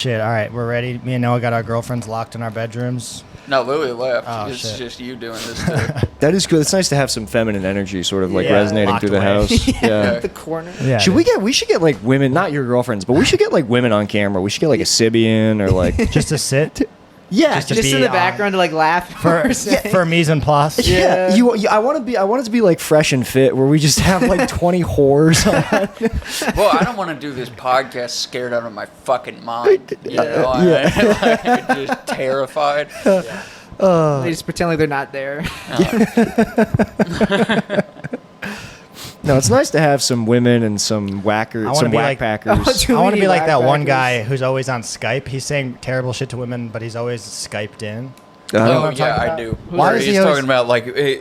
Shit, all right, we're ready. Me and Noah got our girlfriends locked in our bedrooms. No, Lily left. Oh, it's shit. just you doing this too. That is good. It's nice to have some feminine energy sort of like resonating locked through the away. house. Yeah. The corner. Yeah. We should get like women, not your girlfriends, but we should get like women on camera. We should get like a Sibian or like just to sit yeah, to Just be in the on- background to like laugh for mise en place. yeah. I want it to be like Fresh and Fit, where we just have like 20 whores on. Well, I don't want to do this podcast scared out of my fucking mind. You know, Yeah. I'm just terrified. They just pretend like they're not there. No, it's nice to have some women and some whackers, I wanna some be whack like- packers. I want to be like that one Backpackers. guy who's always on Skype. He's saying terrible shit to women, but he's always Skyped in. Uh, Oh, I'm yeah, talking I do. Why Where is he he's always- talking about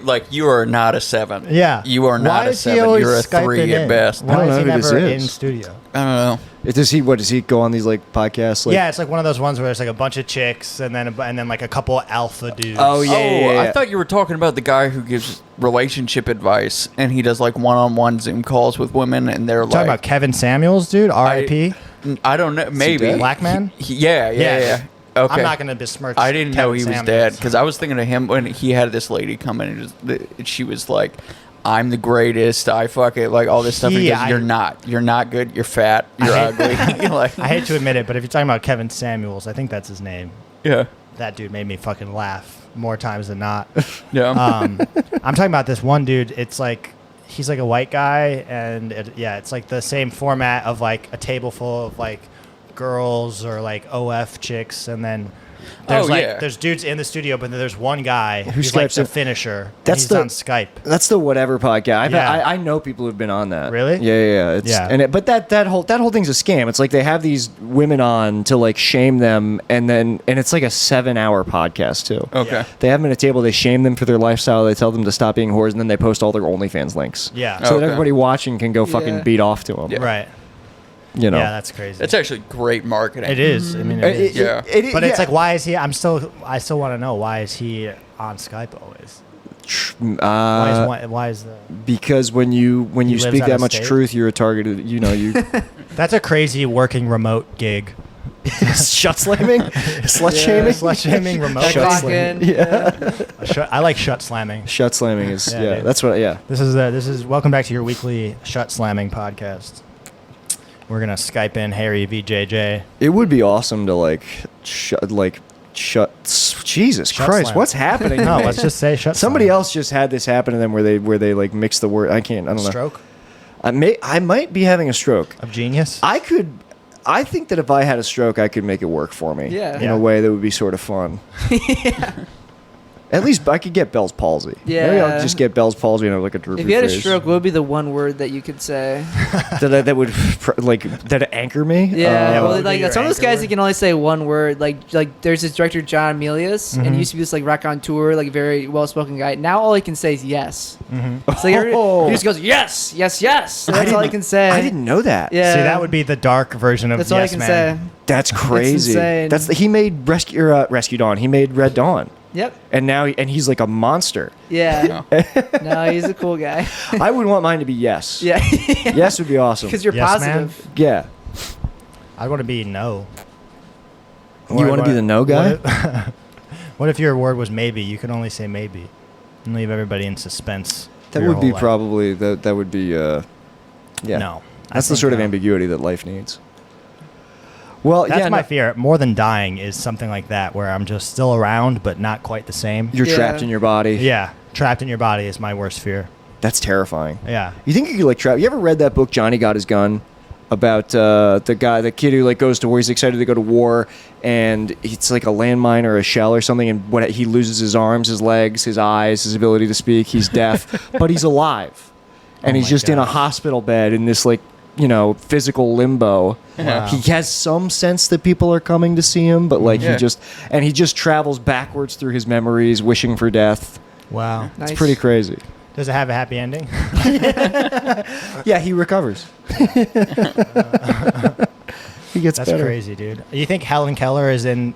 like you are not a 7. Yeah. You are Why not a is he 7. always You're a Skyping 3 at in? best. Why I don't is he know who this never is. in studio? I don't know. does he go on these like podcasts? Like, Yeah, it's like one of those ones where it's like a bunch of chicks and then like a couple alpha dudes. Oh, yeah. I thought you were talking about the guy who gives relationship advice and he does like one-on-one Zoom calls with women and they're Talking like about Kevin Samuels, dude. R.I.P. I don't know, maybe dead? Black man. Yeah. Okay. I'm not gonna besmirch. I didn't know he Kevin was Samuels. dead because I was thinking of him when he had this lady come in and she was like, "I'm the greatest. I fuck it like all this stuff." And he goes, "You're not. You're not good. You're fat. You're ugly." Like, I hate to admit it, but if you're talking about Kevin Samuels, I think that's his name. yeah, That dude made me fucking laugh more times than not. yeah. I'm talking about this one dude. It's like he's like a white guy, and it's like the same format of like a table full of like girls or like OF chicks, and then there's there's dudes in the studio, but then there's one guy who's like Skypes the in. finisher. That's He's the- on Skype. That's the whatever podcast. Yeah. I know people who've been on that. Really? Yeah. It's, Yeah. But that whole thing's a scam. It's like they have these women on to like shame them, and it's like a 7-hour podcast too. Okay. They have them at a table. They shame them for their lifestyle. They tell them to stop being whores, and then they post all their OnlyFans links. Yeah. So that Okay. everybody watching can go fucking Yeah. beat off to them. Yeah. Right. You know. Yeah, that's crazy. That's actually great marketing. It is. I mean, it is. Yeah. But it's like, why is he? I still want to know, why is he on Skype always? Why is the? Because when you lives speak out that of much state? truth, you're a targeted. You know, you That's a crazy working remote gig. shut slamming, slut shaming, Slut shaming remote. Shut Clock slamming. in. Yeah. I like shut slamming. Shut slamming is Yeah, yeah. dude. That's what. Yeah. This is welcome back to your weekly shut slamming podcast. We're gonna Skype in Harry VJJ. It would be awesome to like shut. Jesus Shut Christ, slam. what's happening? to No, me? let's just say shut. Somebody slam. else just had this happen to them where they like mix the word. I don't know. Stroke I might be having a stroke. of genius. I think that if I had a stroke, I could make it work for me. Yeah. In Yeah. a way that would be sort of fun. At least I could get Bell's palsy. Maybe Yeah. I'll just get Bell's palsy and have like a droopy If you had a face. stroke, what would be the one word that you could say? that would that anchor me. Yeah, what well, would like be your some of those anchor guys word? that can only say one word. Like there's this director John Milius, and Mhm. he used to be this like raconteur, like very well-spoken guy. Now all he can say is yes. Mm-hmm. So Oh. he just goes yes, yes, yes. So that's all he can say. I didn't know that. Yeah. See, that would be the dark version of That's all Yes I can Man. say. That's crazy. insane. He made Rescue Dawn. He made Red Dawn. Yep. And now he's like a monster. Yeah. No, he's a cool guy. I would want mine to be yes. Yeah. Yes would be awesome. Because you're Yes, man. positive. Yeah. I want to be no. You want to be the no guy? What if your word was maybe? You can only say maybe, and leave everybody in suspense. That for your would be whole life. probably that would be yeah. No. I That's the think sort of no. ambiguity that life needs. Well, That's yeah, my no, fear. More than dying is something like that, where I'm just still around, but not quite the same. you're Yeah. trapped in your body. Yeah, trapped in your body is my worst fear. That's terrifying. Yeah. You think you could like trap? You ever read that book Johnny Got His Gun? About the kid who like goes to war. He's excited to go to war, and it's like a landmine or a shell or something. And when he loses his arms, his legs, his eyes, his ability to speak, he's deaf, but he's alive, and Oh he's my just in a gosh. hospital bed in this like physical limbo. Wow. He has some sense that people are coming to see him, but like Yeah. he just travels backwards through his memories, wishing for death. Wow. Nice. It's pretty crazy. Does it have a happy ending? Yeah, he recovers. He gets That's better. crazy, dude. You think Hellen Keller is in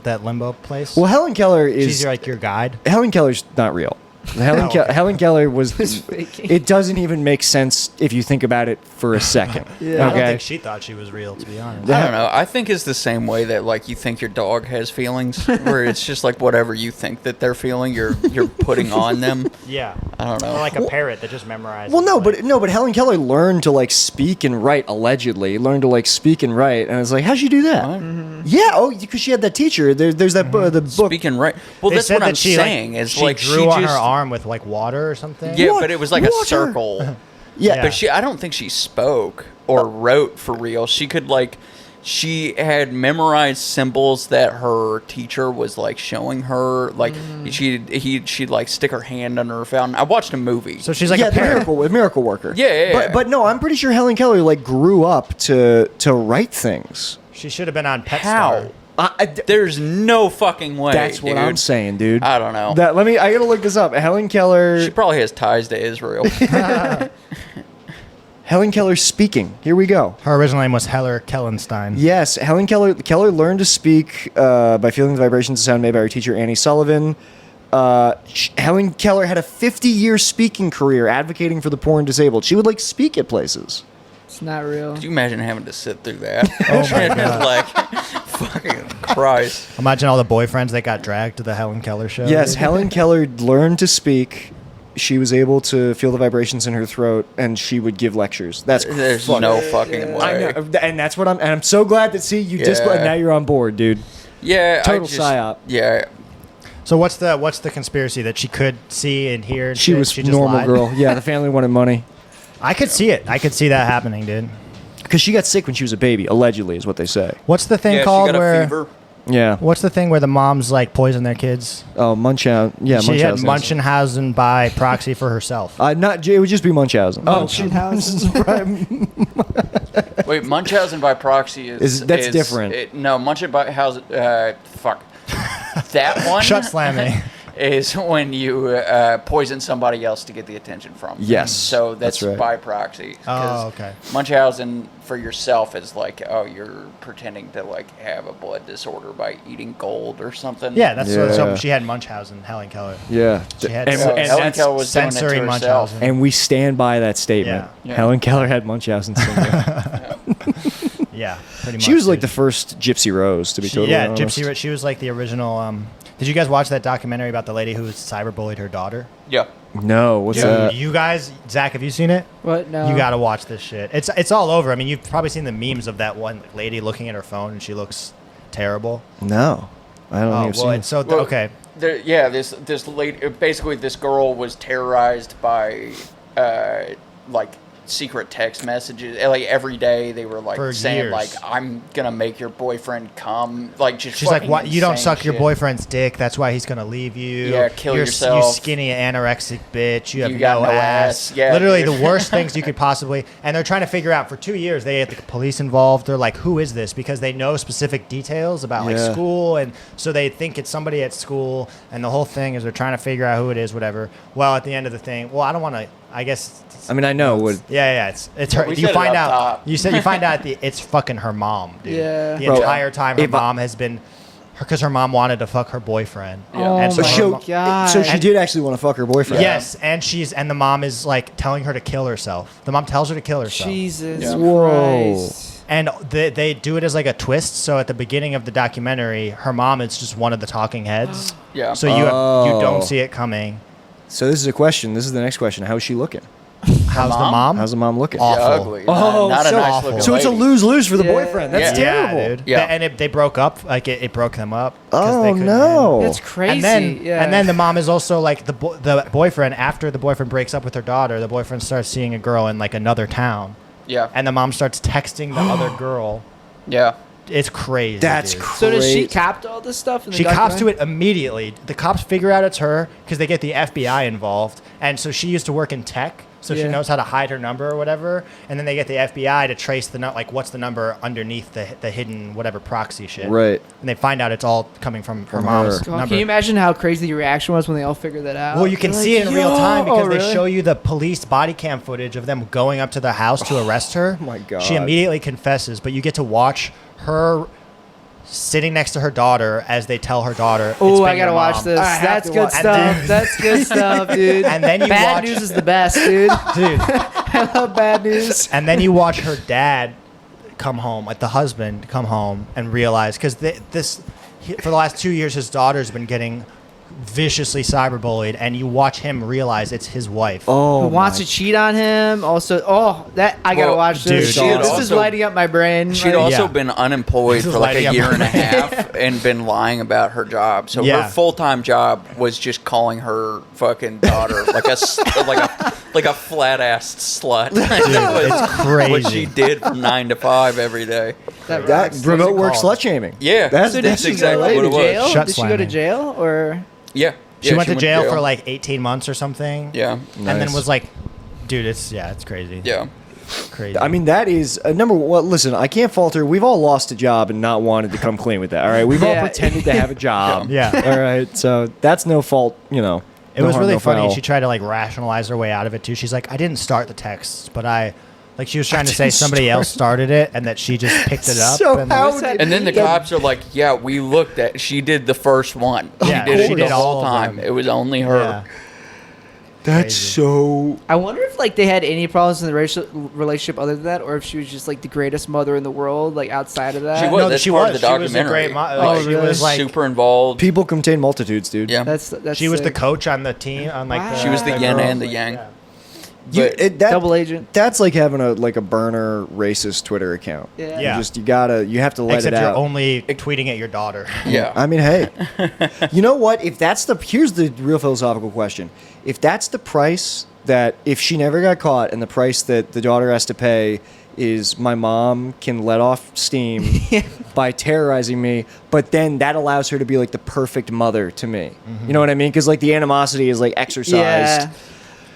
that limbo place? Well, Hellen Keller is she's like your guide. Helen Keller's not real. Helen Keller was faking. it doesn't even make sense if you think about it for a second. Yeah. I don't Okay. think she thought she was real, to be honest. I don't know. I think it's the same way that like you think your dog has feelings, where it's just like whatever you think that they're feeling, you're putting on them. Yeah. I don't know. Or like a parrot that just memorizes. Well, no, like, but Helen Keller learned to like speak and write. Allegedly, learned to like speak and write, and it's like, how'd you do that? What? Yeah, oh, because she had that teacher. There's that the book. Speaking right. Well, they that's said what that I'm she, saying. Like, is she like drew she on just her arm with like water or something. yeah, What? but it was like Water. a circle. Yeah, But I don't think she spoke or wrote for real. She had memorized symbols that her teacher was like showing her. Like she'd like stick her hand under her fountain. I watched a movie. So she's like yeah, a the parrot. miracle worker. Yeah. But no, I'm pretty sure Helen Keller like grew up to write things. She should have been on Pet How? Star. There's no fucking way. That's what dude. I'm saying, dude. I don't know. I gotta look this up. Helen Keller. She probably has ties to Israel. Helen Keller speaking. Here we go. Her original name was Heller Kellenstein. Yes, Helen Keller learned to speak by feeling the vibrations of sound made by her teacher Annie Sullivan. Helen Keller had a 50-year speaking career advocating for the poor and disabled. She would like speak at places. It's not real. Could you imagine having to sit through that? Oh my God. Like, fucking Christ. Imagine all the boyfriends that got dragged to the Helen Keller show. Yes, dude. Helen Keller learned to speak. She was able to feel the vibrations in her throat, and she would give lectures. There's no fucking way. I know, and that's what I'm so glad to see you Yeah. now you're on board, dude. Yeah, Total psyop. Yeah, So what's the conspiracy that she could see and hear? And She shit? was just normal lied? girl. Yeah, the family wanted money I could see it. I could see that happening, dude. because she got sick when she was a baby. Allegedly, is what they say. What's the thing yeah, called she got where? a fever. Yeah. What's the thing where the moms like poison their kids? Oh, Munchausen. Yeah, She had Munchausen. Munchausen by proxy for herself. It would just be Munchausen. Munchausen. Wait, Munchausen by proxy That's different. No, Munchausen by fuck. That one Shut slamming. is when you poison somebody else to get the attention from. Yes, So that's that's right. by proxy. 'Cause Oh, okay. Munchausen for yourself is like, oh, you're pretending to like have a blood disorder by eating gold or something. Yeah, that's Yeah. so she had Munchausen. Helen Keller. Yeah. She had and, So and Helen that's- Keller was doing it sensory to herself. Munchausen. and we stand by that statement. Yeah. Yeah. Helen Keller had Munchausen syndrome. Yeah, pretty much. She was like dude. the first Gypsy Rose, to be totally yeah, honest. Gypsy. She was like the original. Did you guys watch that documentary about the lady who cyberbullied her daughter? Yeah. No, what's that? You guys, Zach, have you seen it? What? No. You got to watch this shit. It's all over. I mean, you've probably seen the memes of that one lady looking at her phone and she looks terrible. No, I don't think Oh, I've well, seen it's it. so Well, okay. This lady, basically, this girl was terrorized by like secret text messages. Like every day, they were like For saying years. like, "I'm gonna make your boyfriend come." Like just She's like, fucking "What? You don't insane suck your shit. boyfriend's dick. That's why he's gonna leave you. Yeah, kill You yourself. skinny anorexic bitch. You have You got no no ass. ass. Yeah, literally dude. the worst things you could possibly. And they're trying to figure out for 2 years. They had the police involved. They're like, who is this? Because they know specific details about like Yeah. school, and so they think it's somebody at school. And the whole thing is they're trying to figure out who it is, whatever. Well, at the end of the thing, I don't want to. I guess. I mean, I know what. Yeah, it's her. We You said it find up out. top. You find out it's fucking her mom, dude. Yeah. The Bro, entire time her if I- mom has been, because her mom wanted to fuck her boyfriend. Oh And so my her So, mo- God. so she did actually want to fuck her boyfriend. Yes, and the mom is like telling her to kill herself. The mom tells her to kill herself. Jesus Yeah. Whoa. Christ. And they do it as like a twist. So at the beginning of the documentary, her mom is just one of the talking heads. Yeah. So you Oh. don't see it coming. So this is a question. This is the next question. How is she looking? How's the mom? mom? How's the mom looking? Awful. Yeah, ugly. Oh, not a so nice awful. looking So it's a lady. lose-lose for the Yeah. boyfriend. That's Yeah. terrible. Yeah, dude. Yeah. And they broke up. Like it broke them up. 'cause Oh they couldn't no. That's crazy. And then the mom is also like the boyfriend. After the boyfriend breaks up with her daughter, the boyfriend starts seeing a girl in like another town, Yeah. and the mom starts texting the other girl. Yeah. It's crazy. That's dude. So does she Great. capped all this stuff? In the She cops to documentary? it immediately. The cops figure out it's her because they get the FBI involved, and so she used to work in tech, so she Yeah. knows how to hide her number or whatever. And then they get the FBI to trace the like what's the number underneath the hidden whatever proxy shit. Right. And they find out it's all coming from her From mom's her. God, number. can you imagine how crazy the reaction was when they all figured that out? Well, you can They're see like, it in real time "Yo!" because Oh, they really? show you the police body cam footage of them going up to the house to arrest her. my God. She immediately confesses, but you get to watch her sitting next to her daughter as they tell her daughter. Oh, "It's I been gotta your watch mom." this. I have That's to good watch- stuff. and then- That's good stuff, dude. And then you bad watch- news is the best, dude. Dude, I love bad news. and then you watch her dad come home, like the husband come home and realize, because for the last 2 years, his daughter's been getting viciously cyberbullied, and you watch him realize it's his wife. Oh, Who wants my- to cheat on him? Also, that I gotta Well, watch this. dude, she had This is also- lighting up my brain. She'd Like, also Yeah. been unemployed This is for like lighting a up year my and a brain. half and been lying about her job. So Yeah. her full-time job was just calling her fucking daughter like a flat-assed slut. Dude, it's crazy. What she did from 9 to 5 every day. that That rocks. remote work called? slut shaming. Yeah. That's So Did that's she exactly go what to it was. jail? Shut Did she go to slamming. jail or? Yeah. She Yeah, went to jail for like 18 months or something. Yeah. And then Nice. was like, dude, it's crazy. Yeah. Crazy. I mean, that is number one. Well, listen, I can't falter. We've all lost a job and not wanted to come clean with that. All right, we've all Yeah. pretended to have a job. Yeah. All right, so that's no fault. You know, it no was harm, really no funny. foul. She tried to like rationalize her way out of it too. She's like, I didn't start the texts, but she was trying to say didn't somebody else started it and that she just picked it up. So and how Who's that? did- And then the cops are like, "Yeah, we looked at. She did the first one. Yeah, she did she it did the all whole of time. them. It was only her." Yeah. That's Crazy. so. I wonder if like they had any problems in the relationship other than that, or if she was just like the greatest mother in the world, like outside of that. She was. No, That's she part was. of the She was a documentary. great mo- Oh, she really? was like super involved. People contain multitudes, dude. Yeah. That's she was the sick. coach on the team on like Wow. the, She was the the yin girls, and the like, yang. yeah. But double agent. That's like having a burner racist Twitter account. Yeah. Yeah. You have to let Except it you're out. only tweeting at your daughter. yeah. I mean, hey, you know what? If that's here's the real philosophical question. If that's the price that if she never got caught and the price that the daughter has to pay is my mom can let off steam by terrorizing me, but then that allows her to be like the perfect mother to me. You know what I mean? Because like the animosity is like exercised. Yeah.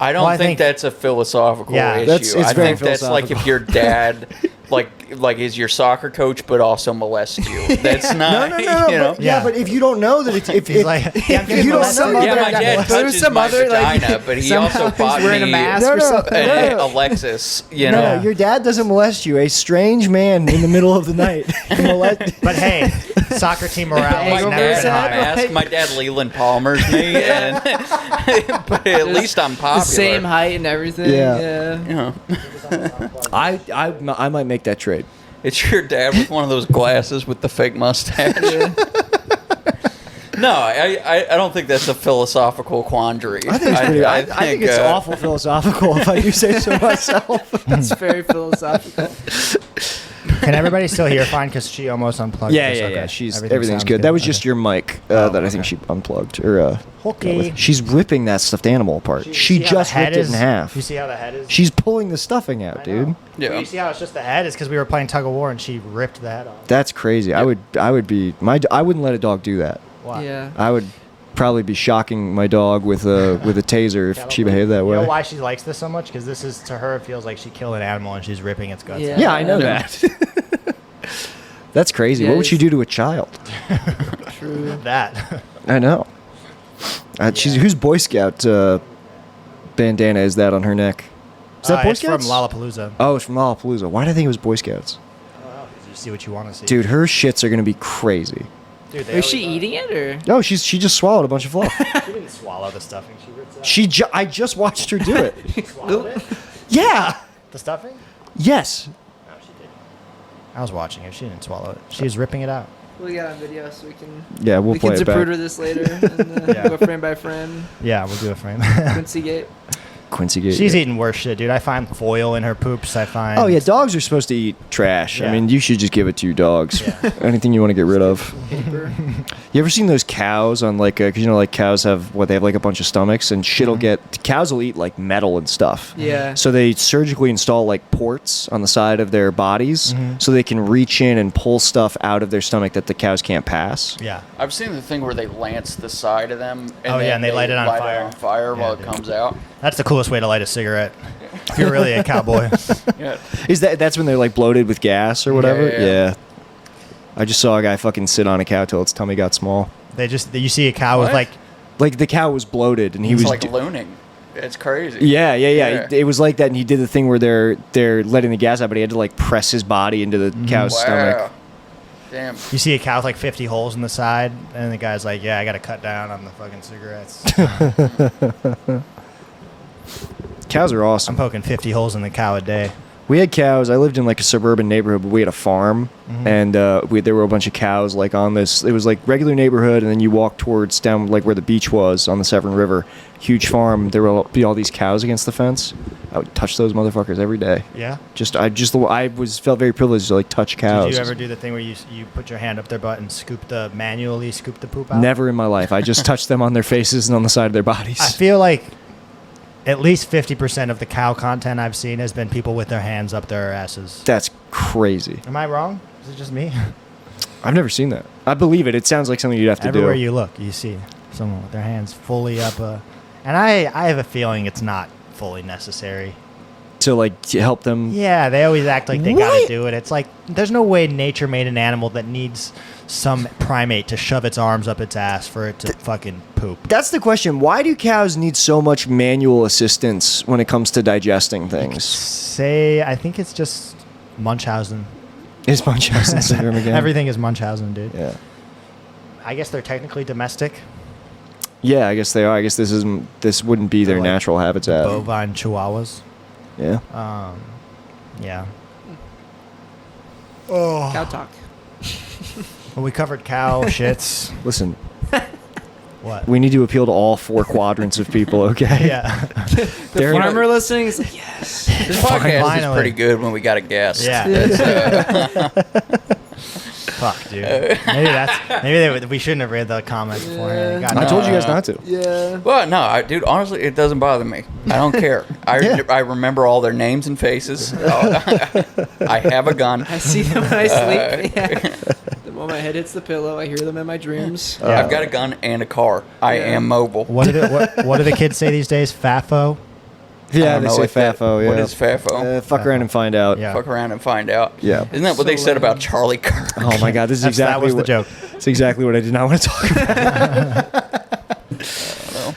I don't Well, I think think- that's a philosophical Yeah. issue. It's I very think that's like if your dad like is your soccer coach but also molests you. That's not No. you know. But, yeah, but if you don't know that it's if He's like, yeah, I'm if you don't Some know, Yeah, other my guy- dad there was touches some my other, like, vagina, but he somehow also bought he's wearing a me mask No, or no, something. an no. Alexis, you no, know. your dad doesn't molest you. A strange man in the middle of the night. but hey, soccer team morale My has Hangover never dad been set, higher. mask. My dad Leland Palmer's me, and but at least I'm popular. The same height and everything. Yeah. You know, I might make that trade. it's your dad with one of those glasses with the fake mustache. No, I don't think that's a philosophical quandary. I think it's pretty. I think it's awful philosophical if I do say so myself. That's very philosophical. Can everybody still hear fine? Because she almost unplugged. Yeah, this. yeah, Okay. yeah. She's Everything everything's sounds good. That was just Okay. your mic Oh, that I think okay. she unplugged or. Okay. She's ripping that stuffed animal apart. You She see how the just head ripped it is- in half. You see how the head is? She's pulling the stuffing out, I dude. know. Yeah. You see how it's just the head? It's because we were playing tug of war and she ripped the head off. That's crazy. I would be I wouldn't let a dog do that. Why? Yeah. I would probably be shocking my dog with a taser if she behaved that You way. know why she likes this so much? Because this is, to her, it feels like she killed an animal and she's ripping its guts Yeah. out. Yeah, I know Yeah. that. That's crazy. Yeah, What would she it's- do to a child? True. That. I know. She's whose Boy Scout bandana is that on her neck? Is that Boy it's from Scouts? Lollapalooza. Oh, it's from Lollapalooza. Why did I think it was Boy Scouts? You see what you want to see. Dude, her shits are gonna be crazy. Dude, Is she eating it or? No, she just swallowed a bunch of fluff. She didn't swallow the stuffing. She ripped it out. I just watched her do it. She swallowed it? Yeah. The stuffing? Yes. No, she didn't. I was watching her. She didn't swallow it. She was ripping it out. We got on video so we can. Yeah, we'll we play can it back. Zapruder this later and Yeah. go frame by frame. Yeah, we'll do a frame. Quincy Gate. Quincy Gate. She's eating worse shit, dude. I find foil in her poops. I find. Oh yeah, dogs are supposed to eat trash. Yeah. I mean, you should just give it to your dogs. Yeah. Anything you want to get rid of. Paper. You ever seen those cows on like? Because you know, like cows have they have like a bunch of stomachs, and shit'll get cows will eat like metal and stuff. Yeah. So they surgically install like ports on the side of their bodies, so they can reach in and pull stuff out of their stomach that the cows can't pass. Yeah. I've seen the thing where they lance the side of them. Oh, yeah, and they light it on fire. while Yeah, it dude. comes out. That's the coolest way to light a cigarette. If you're really a cowboy. Yeah. Is that's when they're like bloated with gas or whatever? Yeah. I just saw a guy fucking sit on a cow till its tummy got small. You see a cow with What? like The cow was bloated and he It's was like looning. It's crazy. Yeah. Yeah. It was like that, and he did the thing where they're letting the gas out, but he had to like press his body into the cow's stomach. Damn. You see a cow with like 50 holes in the side, and the guy's like, "Yeah, I got to cut down on the fucking cigarettes. Cows are I'm awesome. poking 50 holes in the cow a day." We had cows. I lived in like a suburban neighborhood, but we had a farm, and there were a bunch of cows like on this. It was like regular neighborhood, and then you walk towards down like where the beach was on the Severn River. Huge farm. There will be all these cows against the fence. I would touch those motherfuckers every day. Yeah. Felt very privileged to like touch cows. Did you ever do the thing where you put your hand up their butt and manually scoop the poop out? Never in my life. I just touched them on their faces and on the side of their bodies. I feel like at least 50% of the cow content I've seen has been people with their hands up their asses. That's crazy. Am I wrong? Is it just me? I've never seen that. I believe it. It sounds like something you'd have to Everywhere do. you look, you see someone with their hands fully up. And I have a feeling it's not fully necessary. To like to help them. Yeah, they always act like they gotta What? do it. It's like there's no way nature made an animal that needs some primate to shove its arms up its ass for it to fucking poop. That's the question. Why do cows need so much manual assistance when it comes to digesting things? I think it's just Munchausen. Is Munchausen syndrome again? Everything is Munchausen, dude. Yeah. I guess they're technically domestic. Yeah, I guess they are. I guess this wouldn't be their Like natural habitat. Bovine chihuahuas. Yeah. Yeah. Cow talk. Well, we covered cow shits. Listen, What? we need to appeal to all four quadrants of people, okay? Yeah. The farmer listening is like, yes. This podcast is Finally. pretty good when we got a guest. Yeah. Fuck, dude. We shouldn't have read the comments beforehand. God, I no. told you guys not to. Yeah. Well, no, dude. Honestly, it doesn't bother me. I don't care. I remember all their names and faces. I have a gun. I see them when I sleep. Yeah. The moment my head hits the pillow, I hear them in my dreams. I've got a gun and a car. I am mobile. What do the kids say these days? FAFO? I Yeah, don't they know say what that- FAFO, yeah. What is FAFO? Fuck around and find out. Yeah. Fuck around and find out. Yeah. Isn't that what they said about Charlie Kirk? Oh my god, this is That exactly was the what, joke. It's exactly what I did not want to talk about.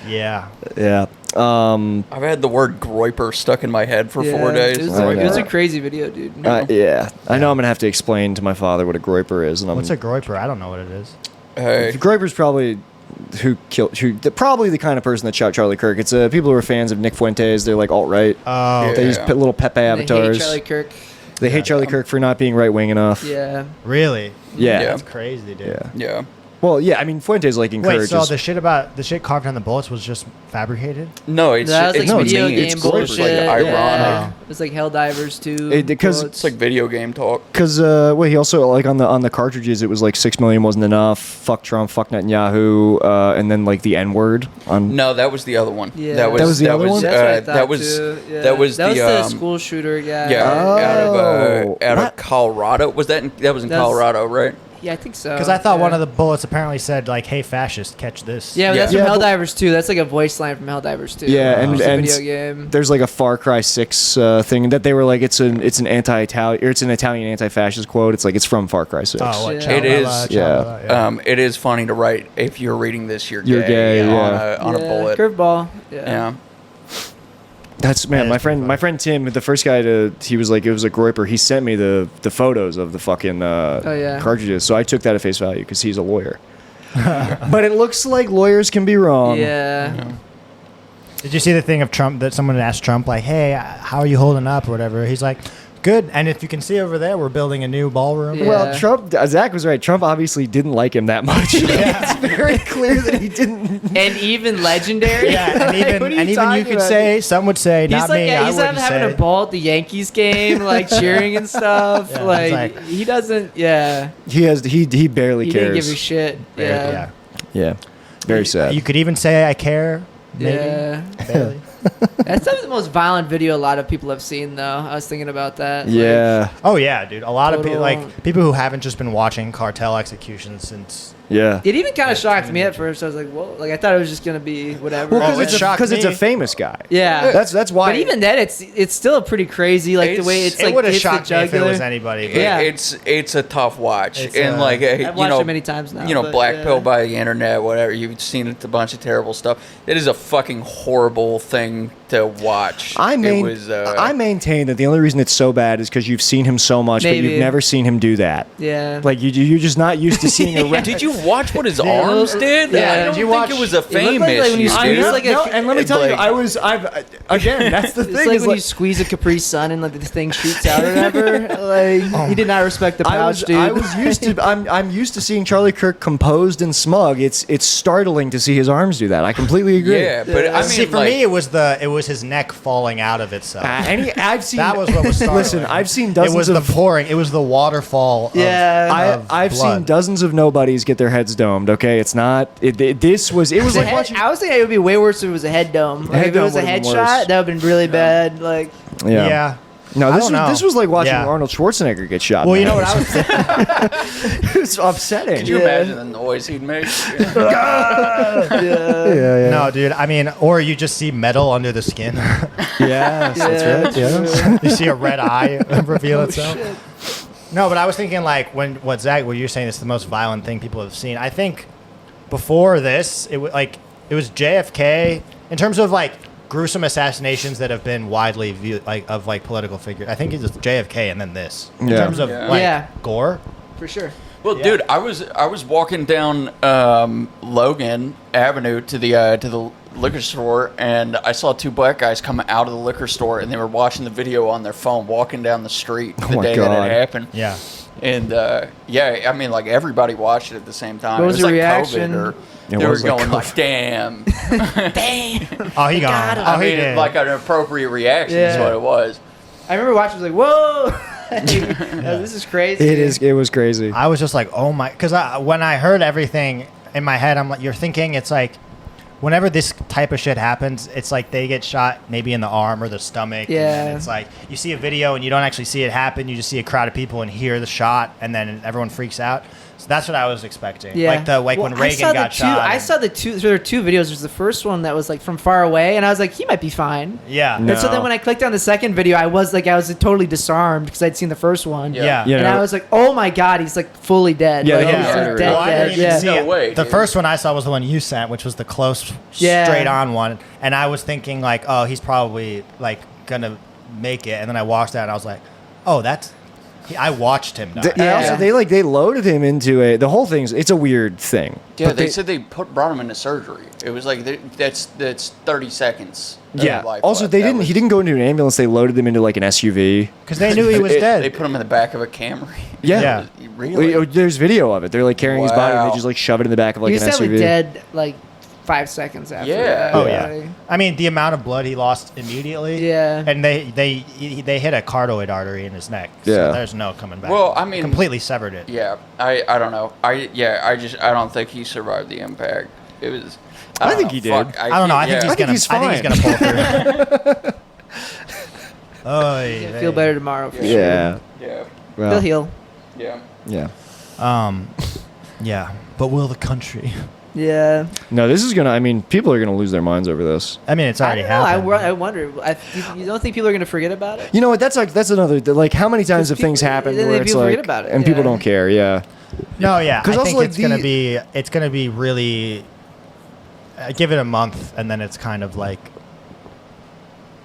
Yeah. Yeah. I've had the word groiper stuck in my head for 4 days. It I was a know. crazy video, dude. Yeah. I know I'm gonna have to explain to my father what a groiper is, and What's a groiper? I don't know what it is. Hey, Groiper's probably probably the kind of person that shot Charlie Kirk. It's people who are fans of Nick Fuentes. They're like alt-right. Oh, Yeah. They use little Pepe They hate avatars. Charlie Kirk. They hate Charlie Kirk for not being right wing enough. Yeah. really? Yeah. Yeah. That's crazy, dude. Yeah. yeah. Well, yeah. I mean, Fuentes like Wait, encourages. so the shit carved on the bullets was just fabricated? No, it's That was it's like no, video mean. game It's bullshit. like ironic. Yeah. It was like Helldivers too. Because It's like video game talk. Because he also like on the cartridges it was like 6 million wasn't enough. Fuck Trump, fuck Netanyahu, and then like the N word on. No, that was the other one. Yeah. That was, That was the other one? That's what I thought that was too. Yeah. that was the the school shooter guy. yeah Oh. out What? of Colorado. Was that was in That's- Colorado, right? Yeah, I think so. Because I thought yeah. one of the bullets apparently said like, "Hey, fascist, catch this." Yeah, but that's Yeah, from but- Helldivers 2. That's like a voice line from Helldivers 2. Yeah, and- It's a and- video game. There's like a Far Cry 6 thing that they were like it's an anti-Italian or it's an Italian anti-fascist quote. It's like it's from Far Cry 6. Oh, what? Yeah. It is, Ciabatta, It is funny to write if you're reading this. You're You're gay, on, yeah. on a bullet. Curveball. Yeah. That's That is my pretty friend. funny. My friend Tim, the first guy he was like it was a groiper. He sent me the photos of the fucking yeah. cartridges. So I took that at face value because he's a lawyer. But it looks like lawyers can be wrong. Yeah. Did you see the thing of Trump that someone asked Trump like, "Hey, how are you holding up?" or whatever? He's like, "Good." And if you can see over there, we're building a new ballroom. Yeah. Well, Zach was right. Trump obviously didn't like him that much. It's very clear that he didn't. And even legendary. Yeah, and even What are and even talking you could about? say, some would say, He's not like, me. yeah, I he's wouldn't having say. a ball at the Yankees game, like cheering and stuff. Yeah, like, it's like- he doesn't. Yeah. He barely He didn't cares. give a shit. Yeah. Yeah. Yeah, very sad. You could even say, "I care." Maybe. Yeah. Barely. That's the most violent video a lot of people have seen, though. I was thinking about that. Yeah. Oh yeah, dude. A lot of people, Total- like people who haven't just been watching cartel executions since Yeah. It even kind of shocked me at first. I was like, "Whoa!" Like I thought it was just gonna be whatever. Well, Oh, it shocked because it's a me. famous guy. yeah, That's why. But even then, it's still pretty crazy. Like the way it's It like would have hits the shocked me if it jugular. was anybody. But Yeah. It's a tough watch, It's, and like I've you watched know, it many times now. you know, but, black yeah. pill by the internet, whatever. You've seen it, a bunch of terrible stuff. It is a fucking horrible thing to watch. I maintain that the only reason it's so bad is because you've seen him so much, but Maybe. you've never seen him do that. Yeah. Like you're just not used to seeing a. Did you watch what his arms did? Yeah. I don't Did you think watch- it was a looked like, fame like, when you issue, squeeze, dude. like, a- and let me tell you, Like- again, that's the It's thing. like is when like, you squeeze a Capri Sun and like the thing shoots out or whatever. Like he did not respect the pouch, dude. I was used to. I'm used to seeing Charlie Kirk composed and smug. It's startling to see his arms do that. I completely agree. Yeah, but I mean, See, for like, me, it was his neck falling out of itself. I've seen That was what was startling. Listen, I've seen It dozens was of. the pouring. It was the waterfall. Yeah. I've seen blood. dozens of nobodies get their heads domed. Okay, it's not. This was. It was The like head- watching. I was thinking it would be way worse if it was a head dome. Like, Head if it was dome a would've been headshot, worse. that would have been really bad. Like, Yeah. No, I this don't know. was like watching Yeah. Arnold Schwarzenegger get shot. Well, you man. know what I was thinking? It's upsetting. could you Yeah. imagine the noise he'd make? Yeah. No, dude. I mean, or you just see metal under the skin. Yes, that's Yeah, right. Yeah. You see a red eye reveal itself. No, but I was thinking like what you're saying is the most violent thing people have seen. I think before this, it was JFK in terms of like gruesome assassinations that have been widely viewed like of like political figures. I think it's JFK and then this in Yeah. terms of Yeah. like Yeah. gore. for sure. Well, Yeah. dude, I was walking down Logan Avenue to the liquor store, and I saw two black guys come out of the liquor store, and they were watching the video on their phone, walking down the street the my day that God. it happened. Yeah. And yeah, I mean, like everybody watched it at the same time. What It was was your like reaction? COVID, or It they were was like going COVID. like, "Damn!" Oh, he got him. I Oh, he mean, did. like an appropriate reaction is Yeah. what it was. I remember watching. I was like, "Whoa, this is crazy." It is. It was crazy. I was just like, oh my, because when I heard everything in my head, I'm like, you're thinking it's like, whenever this type of shit happens, it's like they get shot maybe in the arm or the stomach. And Yeah. then it's like you see a video and you don't actually see it happen. You just see a crowd of people and hear the shot, and then everyone freaks out. So that's what I was expecting. Yeah. Like when I Reagan saw got the shot. I saw the two. There were two videos. There's the first one that was like from far away, and I was like, he might be fine. Yeah. No. And so then when I clicked on the second video, I was totally disarmed because I'd seen the first one. Yeah. You And know- I was like, oh my god, he's like fully dead. Yeah, like, yeah, he's yeah. like dead, Well, I dead. didn't even Yeah. see No it. way, The dude. first one I saw was the one you sent, which was the close, Yeah. straight on one. And I was thinking like, oh, he's probably like gonna make it. And then I watched that and I was like, oh, I watched him die. And Yeah. also, they loaded him into the whole thing's. It's a weird thing. Yeah, But they said they brought him into surgery. It was like that's 30 seconds. of Yeah. life Also, left. they That didn't. was- He didn't go into an ambulance. They loaded him into like an SUV. Because they knew he was It- dead. They put him in the back of a Camry. Yeah. Yeah. Really? There's video of it. They're like carrying his body and Wow. they just like shove it in the back of like He an was definitely SUV. dead like 5 seconds after. Yeah. that. Oh Yeah. yeah. I mean, the amount of blood he lost immediately. Yeah. And they hit a carotid artery in his neck. So Yeah. there's no coming back. Well, I mean- completely severed it. Yeah, I don't know. I don't think he survived the impact. It was. I don't think know. he did. Fuck, I don't know. I think yeah. he's gonna. he's I think he's gonna pull through. Oh, He'll feel better tomorrow for sure. Yeah. Yeah, Well, He'll heal. yeah. yeah. Yeah, but will the country? Yeah. No, this is gonna. I mean, people are gonna lose their minds over this. I mean, it's I already don't know. happened. I wonder. You don't think people are going to forget about it? You know what? That's another. Like, how many times have Because things people- happened then where it's people like, forget about it, and people yeah. don't care? Yeah. No, yeah. 'Cause I also, think like, it's gonna be really. Give it a month, and then it's kind of like.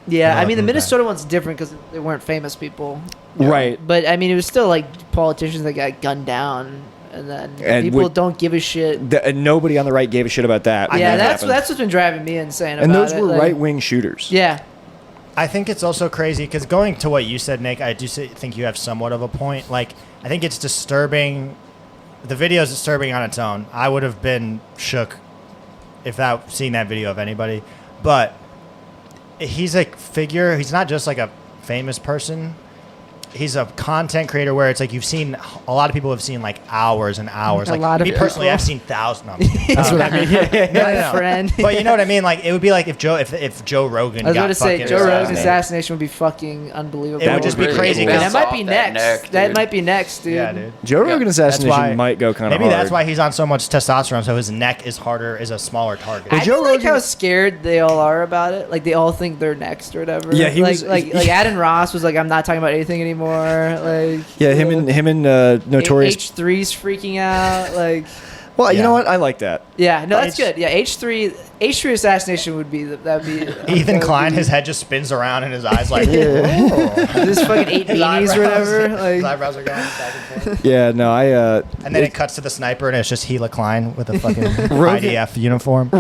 Yeah. I Well, mean, the okay. Minnesota one's different because they weren't famous people. Right. But I mean, it was still like politicians that got gunned down, and then And people would- don't give a shit. And nobody on the right gave a shit about that. when Yeah, that that's happened. what's been driving me insane. And about those it. were like- right wing shooters. Yeah. I think it's also crazy because going to what you said, Nick, I do think you have somewhat of a point. Like, I think it's disturbing. The video is disturbing on its own. I would have been shook seeing that video of anybody. But he's a figure. He's not just like a famous person. he's a content creator where it's like you've seen a lot of people have seen like hours and hours. A Like lot of me personally, people. I've seen thousands. That's what I mean. My friend. But you know what I mean? Like it would be like if Joe Rogan. I was got about to say fucking Joe Rogan's assassinated. assassination would be fucking unbelievable. It would just be crazy. It And Because that might be off that next. neck, That dude. might be next, dude. yeah, dude. Joe Rogan That's assassination why might go kind of maybe hard. that's why he's on so much testosterone, so his neck is a smaller target. I Joe do like Rogan- how scared they all are about it. Like they all think they're next or whatever. Yeah, he like, was- like Adam Ross was like, I'm not talking about anything anymore. Like Yeah, him and Notorious. H3's freaking out. Like Well, you Yeah. know what? I like that. yeah, no, that's H- good. Yeah, H3 assassination would be that'd be Ethan Klein, his head just spins around in his eyes like, this fucking 8 His beanies or whatever. His Like eyebrows are going back and forth. Yeah, no, And then it cuts to the sniper, and it's just Gila Klein with a fucking Rogan- IDF uniform.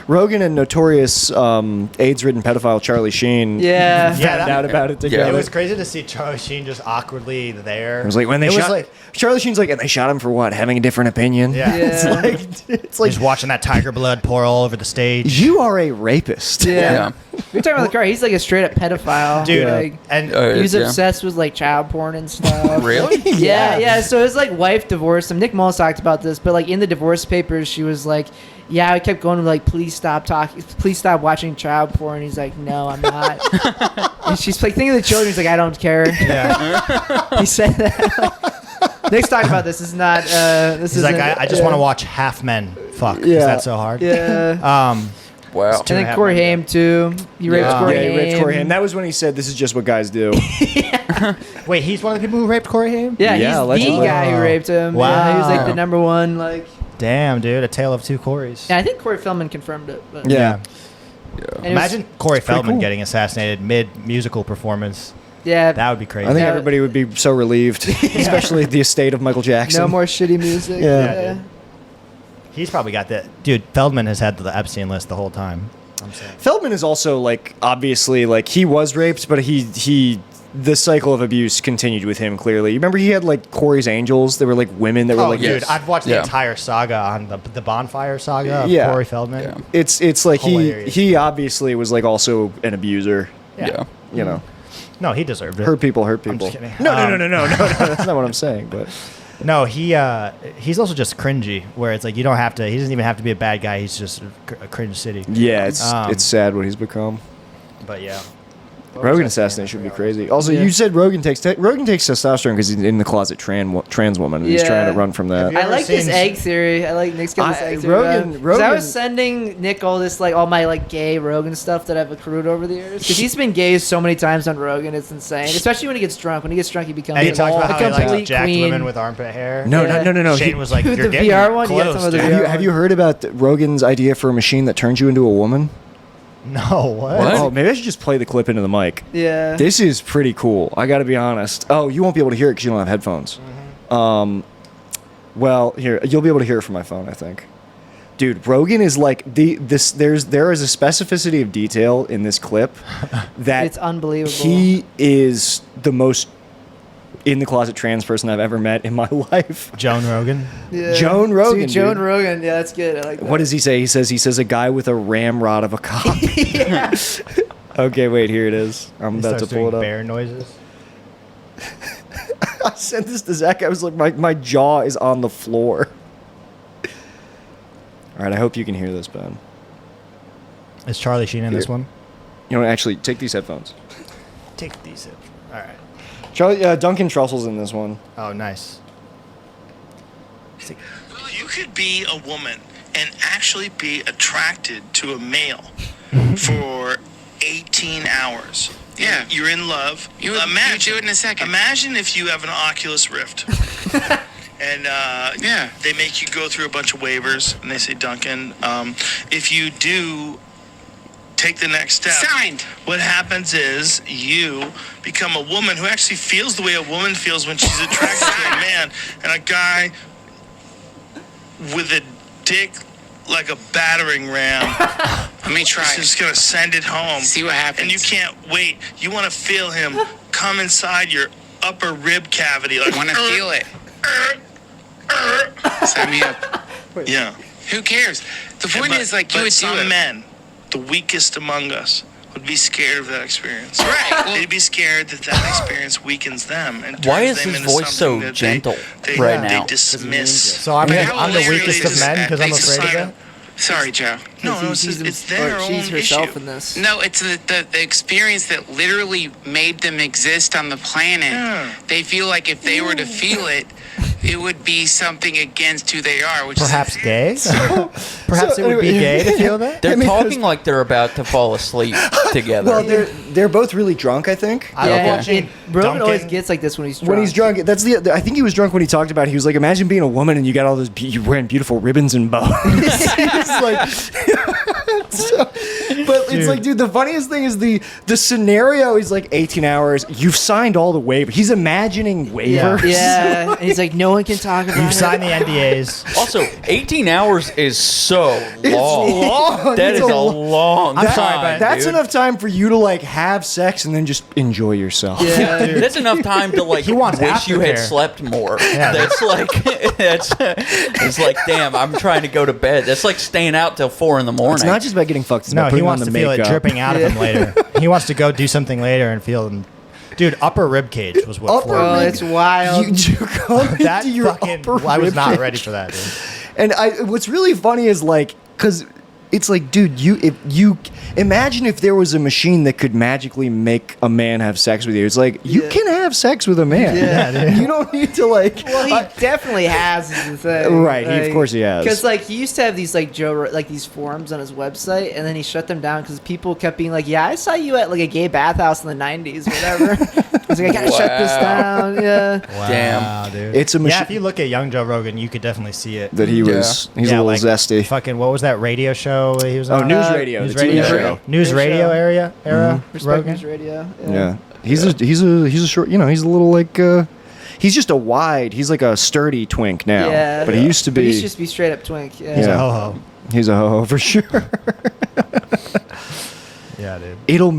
Rogan and notorious AIDS-ridden pedophile Charlie Sheen yeah. Yeah, found out about it It together. was crazy to see Charlie Sheen just awkwardly there. It was like when they It was shot like- Charlie Sheen's like, and they shot him for what? Having a different opinion. Yeah. Yeah. It's like Just watching that tiger blood pour all over the stage. you are a rapist. Yeah. We're talking about the car. He's like a straight up pedophile. Dude, Like, and he was yeah. obsessed with like child porn and stuff. Really? Yeah. So his like wife divorced him. Nick Mullins talked about this, but like in the divorce papers, she was like, "Yeah, I kept going like, please stop watching child porn." He's like, "No, I'm not." And she's like, thinking of the children. He's like, "I don't care." yeah. He said that. Nick's talking about this. This is not. This He's is like, I just want to watch half men fuck. Yeah. Is that so hard? Yeah. Wow. And then Corey Haim too. He raped Yeah. Corey Yeah, Haim. he raped Corey Haim. That was when he said, "This is just what guys do." Wait, he's one of the people who raped Corey Haim? Yeah, Yeah, he's the allegedly. guy who raped him. Wow. Yeah, he was like the number one. Like, Damn, dude, a tale of two Corys. and I think Corey Feldman confirmed it. But Yeah. And it was- Imagine Corey pretty Feldman cool. getting assassinated mid-musical performance. Yeah. That would be crazy. I think Yeah. everybody would be so relieved, especially the estate of Michael Jackson. No more shitty music. Yeah. dude. He's probably got the... Dude, Feldman has had the Epstein list the whole time. I'm saying. Feldman is also like obviously like he was raped, but he the cycle of abuse continued with him. Clearly, you remember he had like Corey's Angels. They were like women that were Oh, like dude, yes. I've watched the Yeah. entire saga on the Bonfire saga of Yeah. Corey Feldman. Yeah. It's like Hilarious. he obviously was like also an abuser. Yeah. You know, No, he deserved it. hurt people. I'm just kidding. No, no. That's not what I'm saying. But No, he's also just cringy. Where it's like you don't have to. He doesn't even have to be a bad guy. He's just a cringe city. yeah, Um, it's sad what he's become. But yeah, Rogan assassination would be crazy. Also, Yeah. you said Rogan takes testosterone because he's in the closet trans woman. And he's Yeah. trying to run from that. Have you I ever like this seen- egg theory. I like Nick's got this egg theory. Rogan- 'Cause I Rogan- was sending Nick all this like all my like gay Rogan stuff that I've accrued over the years because he's been gay so many times on Rogan. It's insane, especially when he gets drunk. When he gets drunk, he becomes and he a talks about how he complete likes jacked queen. women with armpit hair. No, Yeah. no. Shane was like, Dude, "You're the getting VR one? You got close, some of the dude." VR Have you heard about Rogan's idea for a machine that turns you into a woman? No, what? What? Oh, maybe I should just play the clip into the mic. Yeah. This is pretty cool. I got to be honest. Oh, you won't be able to hear it because you don't have headphones. Well, here you'll be able to hear it from my phone, I think. Dude, Rogan is like there is a specificity of detail in this clip that It's unbelievable. He is the most in the closet trans person I've ever met in my life. Joan Rogan. Yeah. Joan Rogan, Dude, Joan dude. Rogan. Yeah, that's good. I like that. What does he say? He says a guy with a ramrod of a cock. Okay, wait, here it is. I'm He about to starts pull doing it up. bear noises. I sent this to Zach. I was like, my jaw is on the floor. All right, I hope you can hear this, Ben. Is Charlie Sheen in this Here. one? You know, actually, take these headphones. Take these. All right. Charlie, Duncan Trussell's in this one. Oh, nice. You could be a woman and actually be attracted to a male for 18 hours. Yeah. You're in love. You do it in a second. Imagine if you have an Oculus Rift. And they make you go through a bunch of waivers, and they say, Duncan, if you do take the next step, signed. What happens is you become a woman who actually feels the way a woman feels when she's attracted to a man, and a guy with a dick like a battering ram. Let me try. He's just gonna send it home. See what happens. And you can't wait. You want to feel him come inside your upper rib cavity. Like, want to feel it. Sign me up. Yeah. Who cares? The point is, like, you would do it. Some men, the weakest among us, would would be scared of that experience. Right, well- They'd be scared that that experience weakens them and turns Why is them his into voice something so that gentle they now? dismiss. So I'm How the hilarious weakest of is men that? because I'm Makes afraid of us it. Sorry, Joe. No, no, it's their own she's herself issue. in this. No, it's the experience that literally made them exist on the planet. Yeah. They feel like if they were to feel it, it would be something against who they are, which Perhaps is gay. Perhaps So, it would be anyway- gay to feel that. They're I mean, talking like they're about to fall asleep together. Well, they're both really drunk, I think. I love Yeah, watching Rogan always Duncan. gets like this when he's drunk. When he's drunk, that's the. I think he was drunk when he talked about it. He was like, "Imagine being a woman and you got all those. You wearing beautiful ribbons and bows." He's like, but it's Dude. like, dude, the funniest thing is the scenario is like 18 hours. You've signed all the waivers. He's imagining waivers. Yeah, and he's like, no one can talk about You've it. signed the NDAs. Also, 18 hours is so long. It's long. That It's is a long I'm time. sorry, but That's dude. enough time for you to like have sex and then just enjoy yourself. Yeah. That's enough time to like He wants wish you had aftercare. slept more. Yeah. That's like it's like damn, I'm trying to go to bed. That's like staying out till 4 in the morning. It's not just about getting fucked. It's No, about he putting wants on to the feel it makeup. dripping out of him later. He wants to go do something later and feel them. Dude, upper rib cage was what Upper floored Oh, me. rib- it's wild. You come That into your fucking. upper I was rib not cage. ready for that, dude. And what's really funny is like, because it's like, dude, if you imagine if there was a machine that could magically make a man have sex with you. It's like you Yeah. can have sex with a man. Yeah, dude. You don't need to like. Well, he definitely has is the thing. Right, of course he has. Because like he used to have these like these forums on his website, and then he shut them down because people kept being like, "Yeah, I saw you at like a gay bathhouse in the '90s, whatever." I was like, "I gotta shut this Wow. down." Yeah. Wow, Damn. dude. It's a Yeah, machine if you look at young Joe Rogan, you could definitely see it. that he was. He's Yeah, a little like zesty. Fucking, what was that radio show he was Oh, on? News Radio, News the TV radio, show. News Great radio show. era. Respect Rogan. News Radio. Yeah, he's a short. You know, he's a little like. He's just a wide. He's like a sturdy twink now. Yeah. But he used to But be. he used to just be straight up twink. Yeah. He's Yeah. a ho-ho. He's a ho-ho for sure. Yeah, dude.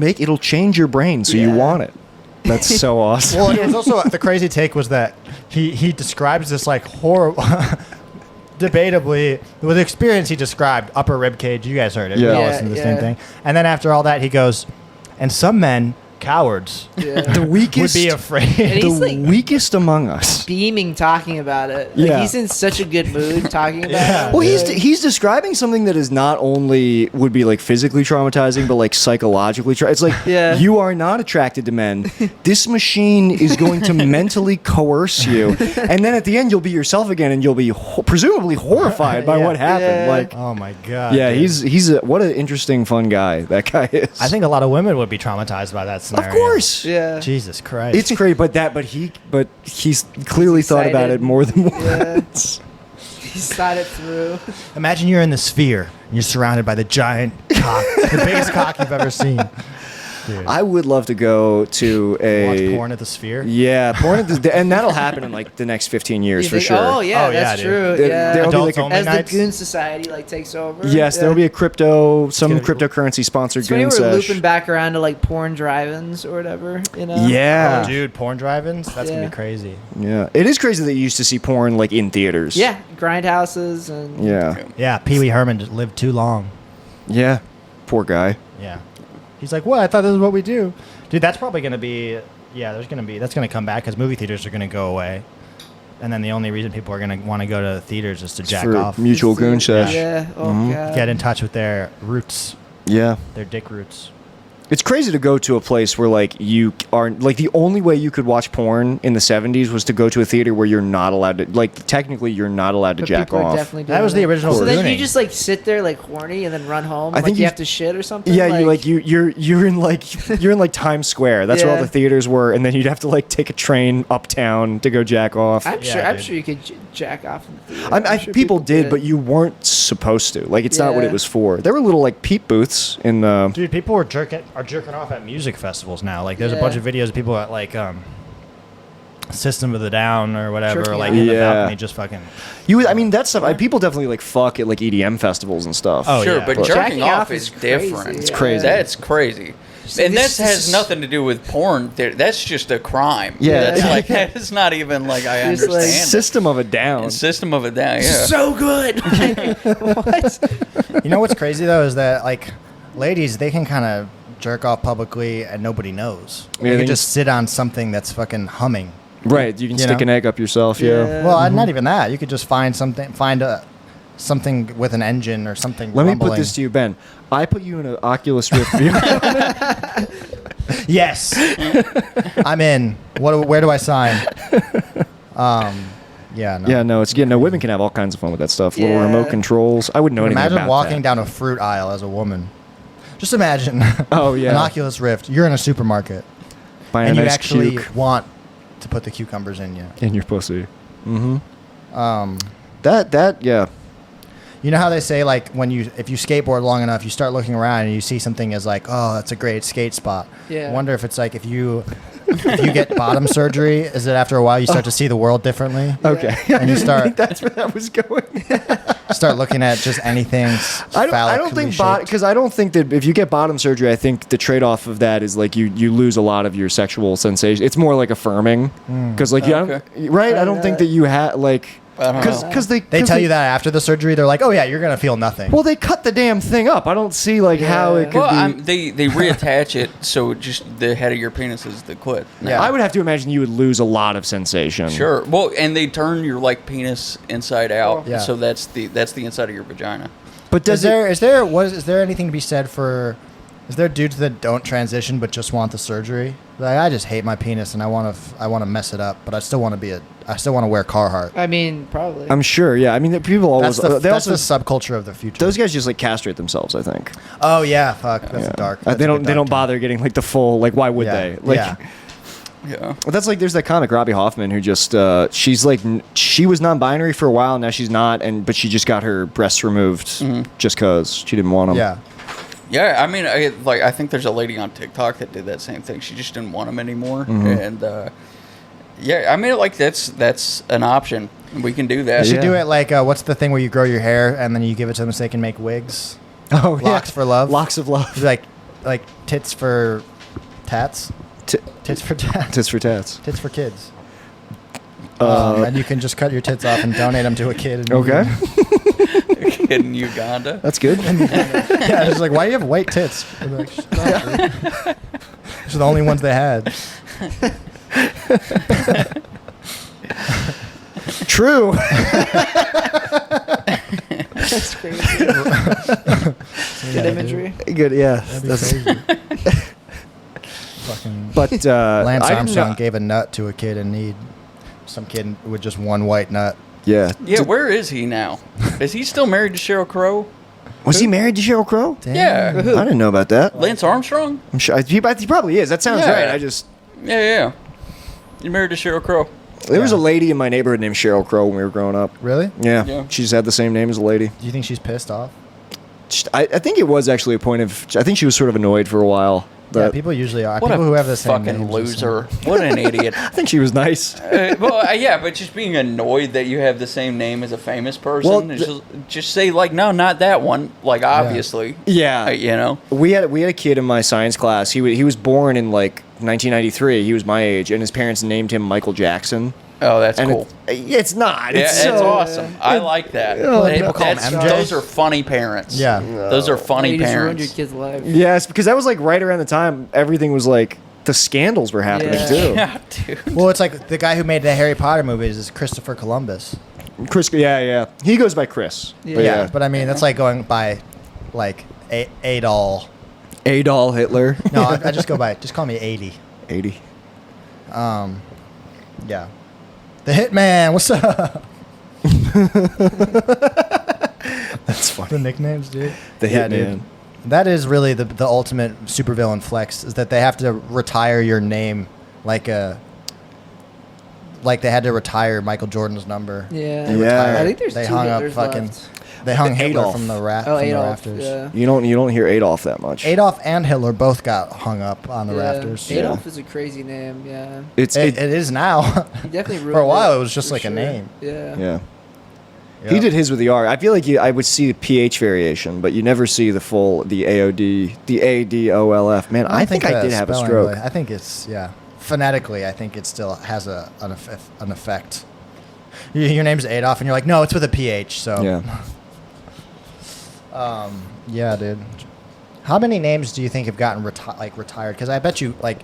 It'll change your brain so you Yeah. want it. That's so awesome. Well, it was also the crazy take was that he describes this like horrible, debatably with the experience he described upper rib cage. You guys heard it. Yeah. We all Yeah, listened to the same yeah. thing. And then after all that, he goes, and some men, cowards, Yeah. The would weakest, be afraid. And the he's like weakest among us. beaming talking about it. Like, Yeah. he's in such a good mood talking about Yeah. it. Well, Like, he's describing something that is not only would be like physically traumatizing, but like psychologically. It's like Yeah. you are not attracted to men. This machine is going to mentally coerce you, and then at the end you'll be yourself again, and you'll be presumably horrified by Yeah. what happened. Yeah. Like, Oh my god. yeah, dude. he's what an interesting, fun guy that guy is. I think a lot of women would be traumatized by that of scenario. course, Yeah. Jesus Christ. it's great, but he's clearly thought about excited. it more than Yeah. once. He's thought it through. Imagine you're in the sphere and you're surrounded by the giant cock, the biggest cock you've ever seen. Dude. I would love to go to Watch a porn at the sphere. Yeah, porn, and that'll happen in like the next 15 years You for think, sure. Oh yeah, Oh, yeah, that's dude. true. There- yeah. there'll be Adults like a- only As nights. the Goon Society like takes over. Yes, yeah. there'll be a some gonna be- cryptocurrency sponsored So when goon we're sesh. looping back around to like porn drive-ins or whatever, you know? Yeah, Oh, dude, porn drive-ins? That's gonna Yeah. be crazy. yeah. It is crazy that you used to see porn like in theaters. Yeah, grindhouses and yeah, Yeah, Pee Wee Herman just lived too long. yeah. Poor guy. Yeah. He's like, what? I thought this is what we do. Dude, that's probably going to be, that's going to come back because movie theaters are going to go away. And then the only reason people are going to want to go to the theaters is to jack For off. mutual goon sesh. Yeah. Oh Mhm. god. Get in touch with their roots, Yeah. their dick roots. It's crazy to go to a place where like you are like the only way you could watch porn in the 70s was to go to a theater where you're not allowed to like technically you're not allowed to But jack people are off. definitely That doing was the it. original So then you gooning. just like sit there like horny and then run home. I Like think you you- have to shit or something. Yeah, you're in like Times Square. That's where all Yeah. the theaters were, and then you'd have to like take a train uptown to go jack off. I'm Yeah, sure. I'm dude. sure you could jack off in the theater. I I'm sure people did, did. but you weren't supposed to. Like, it's not what Yeah. it was for. There were little like peep booths in the. Dude, people are jerking off at music festivals now. Like, there's a Yeah. bunch of videos of people at like System of the Down or whatever, Jerking like off. in the Yeah. balcony, just fucking. I mean, that stuff. People definitely like fuck at like EDM festivals and stuff. Oh, Sure, yeah. but But- jerking Jacking off off is is crazy. different. It's crazy. That's crazy. See, And this that has is- nothing to do with porn. That's just a crime. Yeah. That's like that is not even like I Just like- understand. System of a Down. it. System of a Down. Yeah. so good. what? You know what's crazy though is that like ladies, they can kind of jerk off publicly and nobody knows. Yeah, You then could just sit on something that's fucking humming. Right, you can You stick know? an egg up yourself. Yeah. Well, not even that. You could just find something with an engine or something. Let me rumbling. put this to you, Ben. I put you in an Oculus Rift VR. Yes, I'm in. Where do I sign? Yeah, no. Yeah, no, women can have all kinds of fun with that stuff. Little Yeah. remote controls. I wouldn't know anything Imagine about walking that. down a fruit aisle as a woman. Just imagine. Oh, yeah. An Oculus Rift. You're in a supermarket, Buying and a you nice actually cuke want to put the cucumbers in you. in your pussy. Mm-hmm. Um, Yeah. You know how they say, like, if you skateboard long enough, you start looking around and you see something as like, oh, that's a great skate spot. Yeah. I wonder if it's like if you get bottom surgery, is it after a while you start to see the world differently? Okay. And you start That's where that was going. start looking at just anything. I don't think because I don't think that if you get bottom surgery, I think the trade off of that is like you lose a lot of your sexual sensation. It's more like affirming because like Okay. right. I don't think that you have like I don't know. because They tell you that after the surgery, they're like, oh yeah, you're gonna feel nothing. Well, they cut the damn thing up. I don't see like how it could Well, be. they reattach it so just the head of your penis is the clit. Yeah. I would have to imagine you would lose a lot of sensation. Sure. Well, and they turn your like penis inside out, Yeah. so that's the inside of your vagina. But is there anything to be said for? Is there dudes that don't transition but just want the surgery? Like, I just hate my penis and I want to mess it up, but I still want to wear Carhartt. I mean, probably. I'm sure. Yeah. I mean, people always That's the subculture of the future. those guys just like castrate themselves. I think. Oh yeah, fuck. That's Yeah. dark. They don't bother getting like the full like. Why would they? Like, yeah. Yeah. That's like there's that comic Robbie Hoffman who just she's like she was non-binary for a while, now she's not, but she just got her breasts removed just cause she didn't want them. Yeah. Yeah, I mean, I think there's a lady on TikTok that did that same thing. She just didn't want them anymore, and yeah, I mean, like that's an option. We can do that. You should Yeah. do it like what's the thing where you grow your hair and then you give it to them so they can make wigs? Oh, yeah. Locks for love. Locks of love. Like tits for tats. Tits for tats. Tits for tats. Tits for kids. And you can just cut your tits off and donate them to a kid. Okay. Kid in Uganda. That's good. Yeah, it's like, why do you have white tits? I'm like, "Shut up, dude." Those are the only ones they had. True. That's crazy. Good imagery. Good. Yeah. That'd be That's, crazy. Fucking but Lance I didn't Armstrong know- gave a nut to a kid in need. Some kid with just one white nut. Yeah. Yeah, where is he now? Is he still married to Sheryl Crow? Was he married to Sheryl Crow? Damn. Yeah. I didn't know about that. Lance Armstrong? I'm sure he probably is. That sounds Yeah. right. I just Yeah. You married to Sheryl Crow? there was Yeah. a lady in my neighborhood named Sheryl Crow when we were growing up. Really? Yeah. Yeah. She just had the same name as a lady. Do you think she's pissed off? I think it was actually a point of. I think she was sort of annoyed for a while. Yeah, That- people usually are. What People a who have the same fucking names loser. What an idiot. I think she was nice. Yeah, but just being annoyed that you have the same name as a famous person. Well, It's just say, like, no, not that one. Like, obviously. Yeah. You know? We had a kid in my science class. He was born in like 1993. He was my age, and his parents named him Michael Jackson. Oh, that's And cool. it's not. Yeah, It's it's so awesome. I like that. People call him MJ. Those are funny parents. Yeah. Those are funny You just ruined parents. your kid's life. Yes, because that was like right around the time everything was like the scandals were happening Yeah. too. Yeah, dude. Well, it's like the guy who made the Harry Potter movies is Christopher Columbus. Chris, yeah. He goes by Chris. But Yeah, but I mean, that's like going by, like, Adol. Adolf Hitler. No, I just go by, just call me 80. 80. Yeah. The Hitman, what's up? That's funny. The nicknames, dude. The Yeah, Hitman. dude. That is really the ultimate supervillain flex, is that they have to retire your name like they had to retire Michael Jordan's number. Yeah. Yeah. I think there's They two hung up Hitlers fucking. left. They hung Hitler Adolf. from the Oh, from the Adolf. rafters. Yeah. You don't hear Adolf that much. Adolf and Hitler both got hung up on the Yeah. rafters. Adolf is a crazy name. Yeah. It's It is now. He definitely ruined For a while, it, it was just for like a sure. name. Yeah. yeah. Yeah. He did his with the R. I feel like I would see the PH variation, but you never see the full the AOD, the ADOLF. Man, I think I did have a spelling stroke. really- I think it's phonetically. I think it still has an effect. Your name's Adolf, and you're like, no, it's with a PH. So Yeah. yeah, dude. How many names do you think have gotten retired? Because I bet you like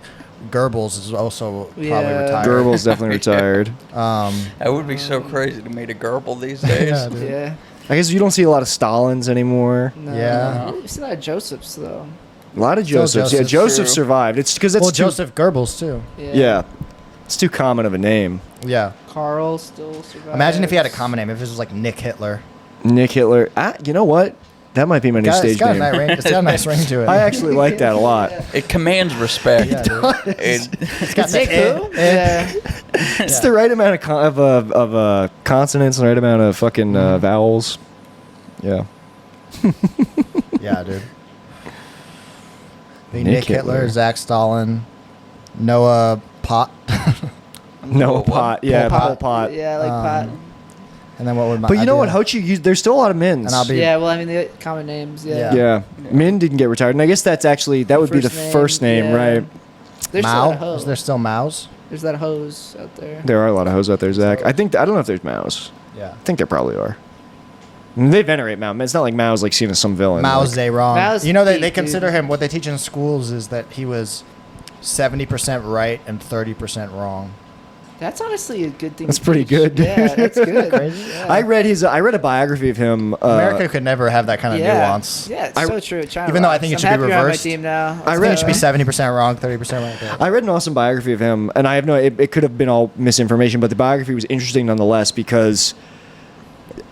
Goebbels is also probably retired. Goebbels definitely retired. That would be so crazy to meet a Goebbels these days. Yeah, dude. Yeah. I guess you don't see a lot of Stalins anymore. No. Yeah. You see a lot of Josephs though. A lot of Still Josephs. Yeah, Joseph's Joseph true. survived. It's because it's Well, too, Joseph Goebbels too. Yeah, it's too common of a name. Yeah. Carl still survives. Imagine if he had a common name. If it was like Nick Hitler. Nick Hitler. You know what? That might be my new It's stage got a name. nice ring. It's got a nice ring to it. I actually like that a lot. It commands respect. Yeah, dude. It's got Nick who? Yeah. It's the right amount of consonants and the right amount of fucking vowels. Yeah. Yeah, dude. Big Nick Nick Hitler, Hitler. Zach Stalin, Noah Pot, No What? pot. Yeah, Pol Pot. Pol Pot. Yeah, like pot. and then what would my? But you I'd know do what, that. Ho Chi? There's still a lot of Mins. And I'll be- Yeah, well, I mean, the common names. Yeah. Yeah. Yeah. Min didn't get retired, and I guess that would be the First name, first name, yeah. right? There's still a lot of Mao? hoes. Is there still Mao's? There's that hose out there. There are a lot of hoes out there, Zach. I don't know if there's Mao's. Yeah. I think there probably are. They venerate Mao. It's not like Mao's like seen as some villain. Mao like- Zedong. Mao's You know, they peak, consider dude. him, what they teach in schools is that he was 70% right and 30% wrong. That's honestly a good thing. That's to pretty teach. good. Yeah, that's good. Crazy? Yeah. I read a biography of him. America could never have that kind of yeah. nuance. Yeah, it's I- so true. China Even though I rocks. think it I'm should be happy you're on my reversed. team now. I I read- think it should be 70% wrong, 30% right. There. I read an awesome biography of him, and I have it could have been all misinformation, but the biography was interesting nonetheless because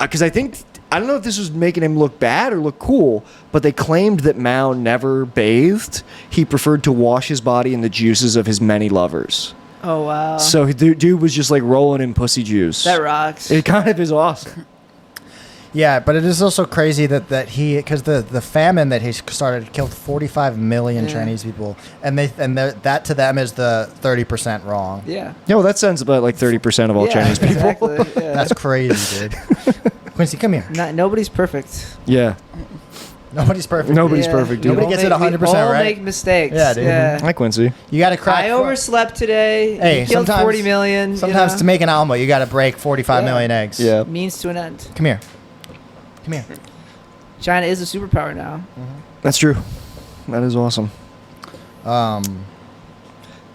I don't know if this was making him look bad or look cool, but they claimed that Mao never bathed. He preferred to wash his body in the juices of his many lovers. Oh wow. So dude was just like rolling in pussy juice. that rocks. It kind of is awesome. Yeah, but it is also crazy that he, because the famine that he started killed 45 million Yeah. Chinese people, and that to them is the 30% wrong. yeah. Yeah, well, that sounds about like 30% of all Yeah, Chinese people. Exactly. Yeah. That's crazy, dude. Quincy, come here. Nobody's perfect. Yeah, Nobody's perfect. Nobody's Yeah. perfect, dude. Nobody We gets all it make- 100% we all right. make mistakes. Yeah, dude. Yeah. hi Quincy. You got to crack. I overslept today. Hey, He killed sometimes- 40 million. Sometimes you to know? make an omelet, you got to break 45 Yeah. million eggs. Yeah, means to an end. Come here. Come here. China is a superpower now. that's true. That is awesome.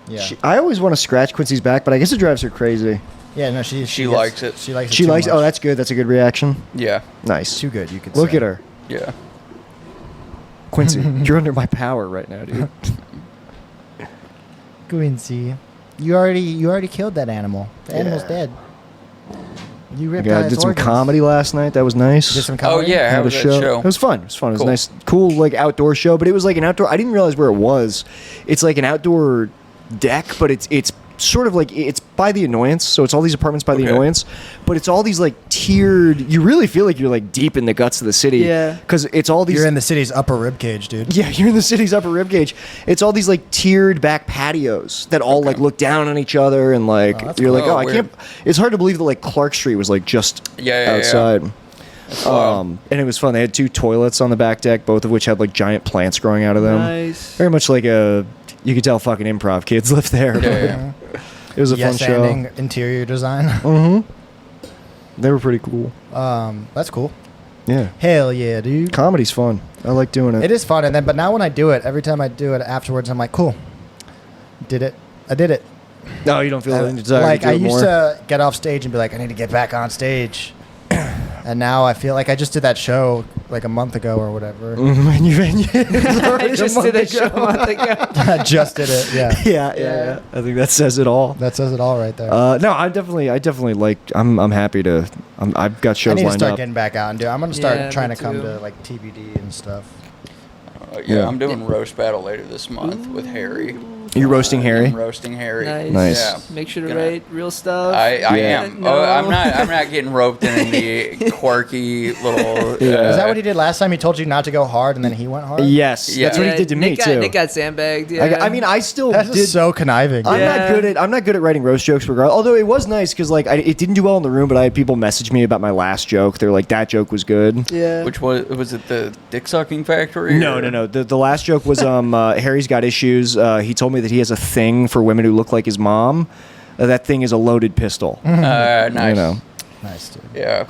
Yeah. I always want to scratch Quincy's back, but I guess it drives her crazy. Yeah, no, she She likes it. She likes it. She too likes. much. Oh, that's good. That's a good reaction. Yeah. Nice. too good. You could Look say. at her, Yeah. Quincy. You're under my power right now, dude. Quincy. You already killed that animal. The animal's Yeah. dead. You I ripped out did its some organs. comedy last night. That was nice. Did some Oh comedy? yeah. How Had a was that show? It was fun. It was fun. It was Cool. a nice, cool, like outdoor show. But it was like an outdoor. I didn't realize where it was. It's like an outdoor deck, but it's sort of like it's by the Annoyance. So it's all these apartments by the Okay. Annoyance, but it's all these like tiered. You really feel like you're like deep in the guts of the city. Yeah. Because it's all these. You're in the city's upper rib cage, dude. Yeah, you're in the city's upper ribcage. It's all these like tiered back patios that all like look down on each other and like Oh, that's you're cool. like, oh, I Weird. can't. It's hard to believe that like Clark Street was like just Yeah. outside. Wow. And it was fun. They had 2 toilets on the back deck, both of which had like giant plants growing out of them. Nice. Very much like you could tell fucking improv kids lived there. Yeah. It was a Yes, fun show. ending interior design. They were pretty cool. That's cool. Yeah. Hell yeah, dude. Comedy's fun. I like doing it. It is fun, but now when I do it, every time I do it afterwards, I'm like, cool. Did it. I did it. No, you don't feel any desire Like to do I it used more? to get off stage and be like, I need to get back on stage. And now I feel like I just did that show like a month ago or whatever. And you- I just did a show a month ago. I just did it. Yeah. yeah. I think that says it all. That says it all right there. No, I definitely like. I'm happy to. I've got I shows need to lined start up. getting back out and do. I'm gonna start Yeah, trying me to come too. to like TBD and stuff. Yeah. I'm doing roast battle later this month with Harry. You're roasting Harry. I'm roasting Harry. Nice. Nice. Yeah. Make sure to Gonna- rate real stuff. I Yeah. am. No. Oh, I'm not getting roped in the quirky little. Yeah. Is that what he did last time? He told you not to go hard, and then he went hard. Yes, Yeah. that's what he did to me Nick too. Nick got sandbagged. Yeah. I mean, I still That's did. just so conniving. I'm Yeah. not good at writing roast jokes, regardless. Although it was nice because like it didn't do well in the room, but I had people message me about my last joke. They're like, "That joke was good." yeah. Which was it? The dick sucking factory? No. or- The last joke was Harry's got issues. He told me that he has a thing for women who look like his mom. That thing is a loaded pistol. Nice. You know. Nice, dude. Yeah.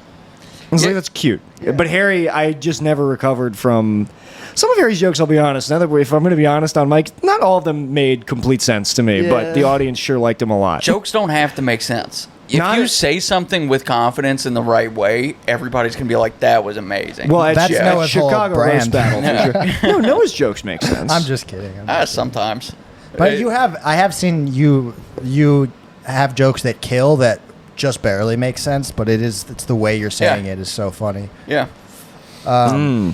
I was like, that's cute. But Harry, I just never recovered from some of Harry's jokes. I'll be honest. Now that if I'm going to be honest on Mike, not all of them made complete sense to me, but the audience sure liked him a lot. Jokes don't have to make sense. If Not you a- say something with confidence in the right way, everybody's gonna be like, "That was amazing." Well, That's at Noah's whole Chicago brand. roast battle. For sure. No, Noah's jokes make sense. I'm just kidding. Sometimes. But I have seen you have jokes that kill that just barely make sense, but it's the way you're saying it is so funny. Yeah. I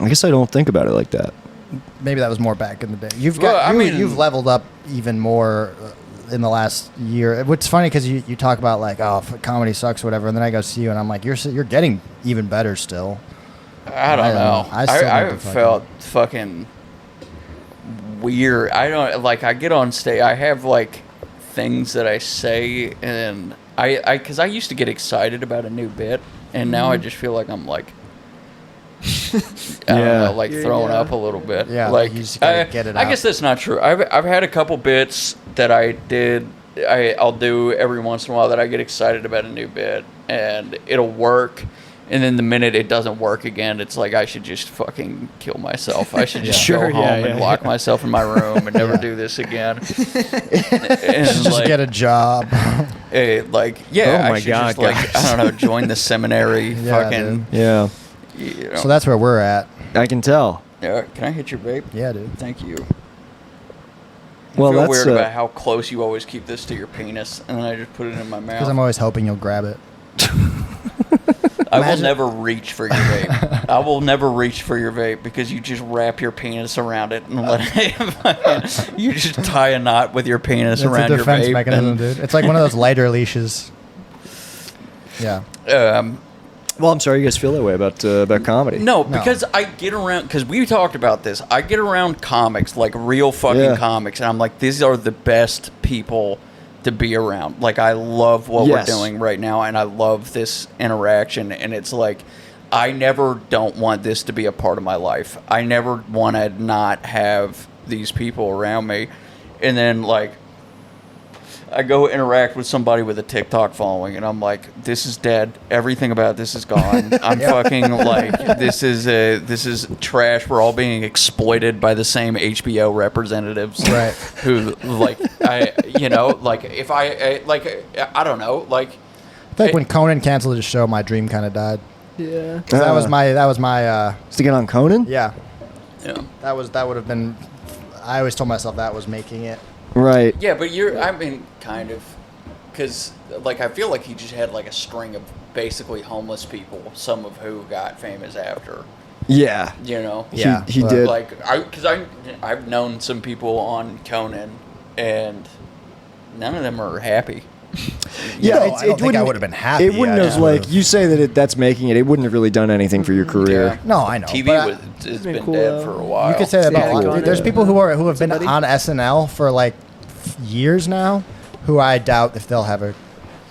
guess I don't think about it like that. Maybe that was more back in the day. You've leveled up even more in the last year. It's funny because you talk about like, oh, comedy sucks or whatever, and then I go see you and I'm like, you're getting even better still. I don't know. I still felt fucking weird. I don't like. I get on stage. I have like things that I say, and because I used to get excited about a new bit, and now I just feel like I'm like, I don't know, like throwing up a little bit. Yeah, like you just gotta get it I out. guess that's not true. I've had a couple bits that I did. I'll do every once in a while that I get excited about a new bit, and it'll work. And then the minute it doesn't work again, it's like I should just fucking kill myself. I should just go home and lock myself in my room and never do this again. And Just like, get a job. oh my Oh I my should God, just like guys. I don't know, join the seminary. Yeah, fucking. Yeah, You know. So that's where we're at. I can tell. Yeah, can I hit your vape? Yeah, dude. Thank you. Well, I feel that's weird about how close you always keep this to your penis, and then I just put it in my Because I'm mouth. always hoping you'll grab it. I will imagine- never reach for your vape. I will never reach for your vape because you just wrap your penis around it and let it. You just tie a knot with your penis It's around a your defense vape. mechanism, dude. It's like one of those lighter leashes. Yeah. Well, I'm sorry you guys feel that way about comedy. No, because I get around, because we talked about this. I get around comics, like real fucking comics, and I'm like, these are the best people to be around. Like, I love what we're doing right now, and I love this interaction, and it's like, I never don't want this to be a part of my life. I never want to not have these people around me. And then, like, I go interact with somebody with a TikTok following, and I'm like, this is dead. Everything about this is gone. I'm fucking like, this is trash. We're all being exploited by the same HBO representatives, Right. Who like if I don't know, like. I feel like when Conan canceled his show, my dream kind of died. Yeah. 'Cause that was my to get on Conan. yeah. Yeah. That would have been. I always told myself that was making it. Right. Yeah, but kind of, because, like, I feel like he just had, like, a string of basically homeless people, some of who got famous after, Yeah. you know? Yeah, He but- did. Like, because I've known some people on Conan, and none of them are happy. Yeah, I don't think I wouldn't- would have been happy. It wouldn't I have just like would've- you say that that's making it. It wouldn't have really done anything for your career. No, I know. TV but has been been cool, dead though. for a while. you could say that Yeah, about a lot. cool. There's people who have been Somebody? on SNL for like years now, who I doubt if they'll have a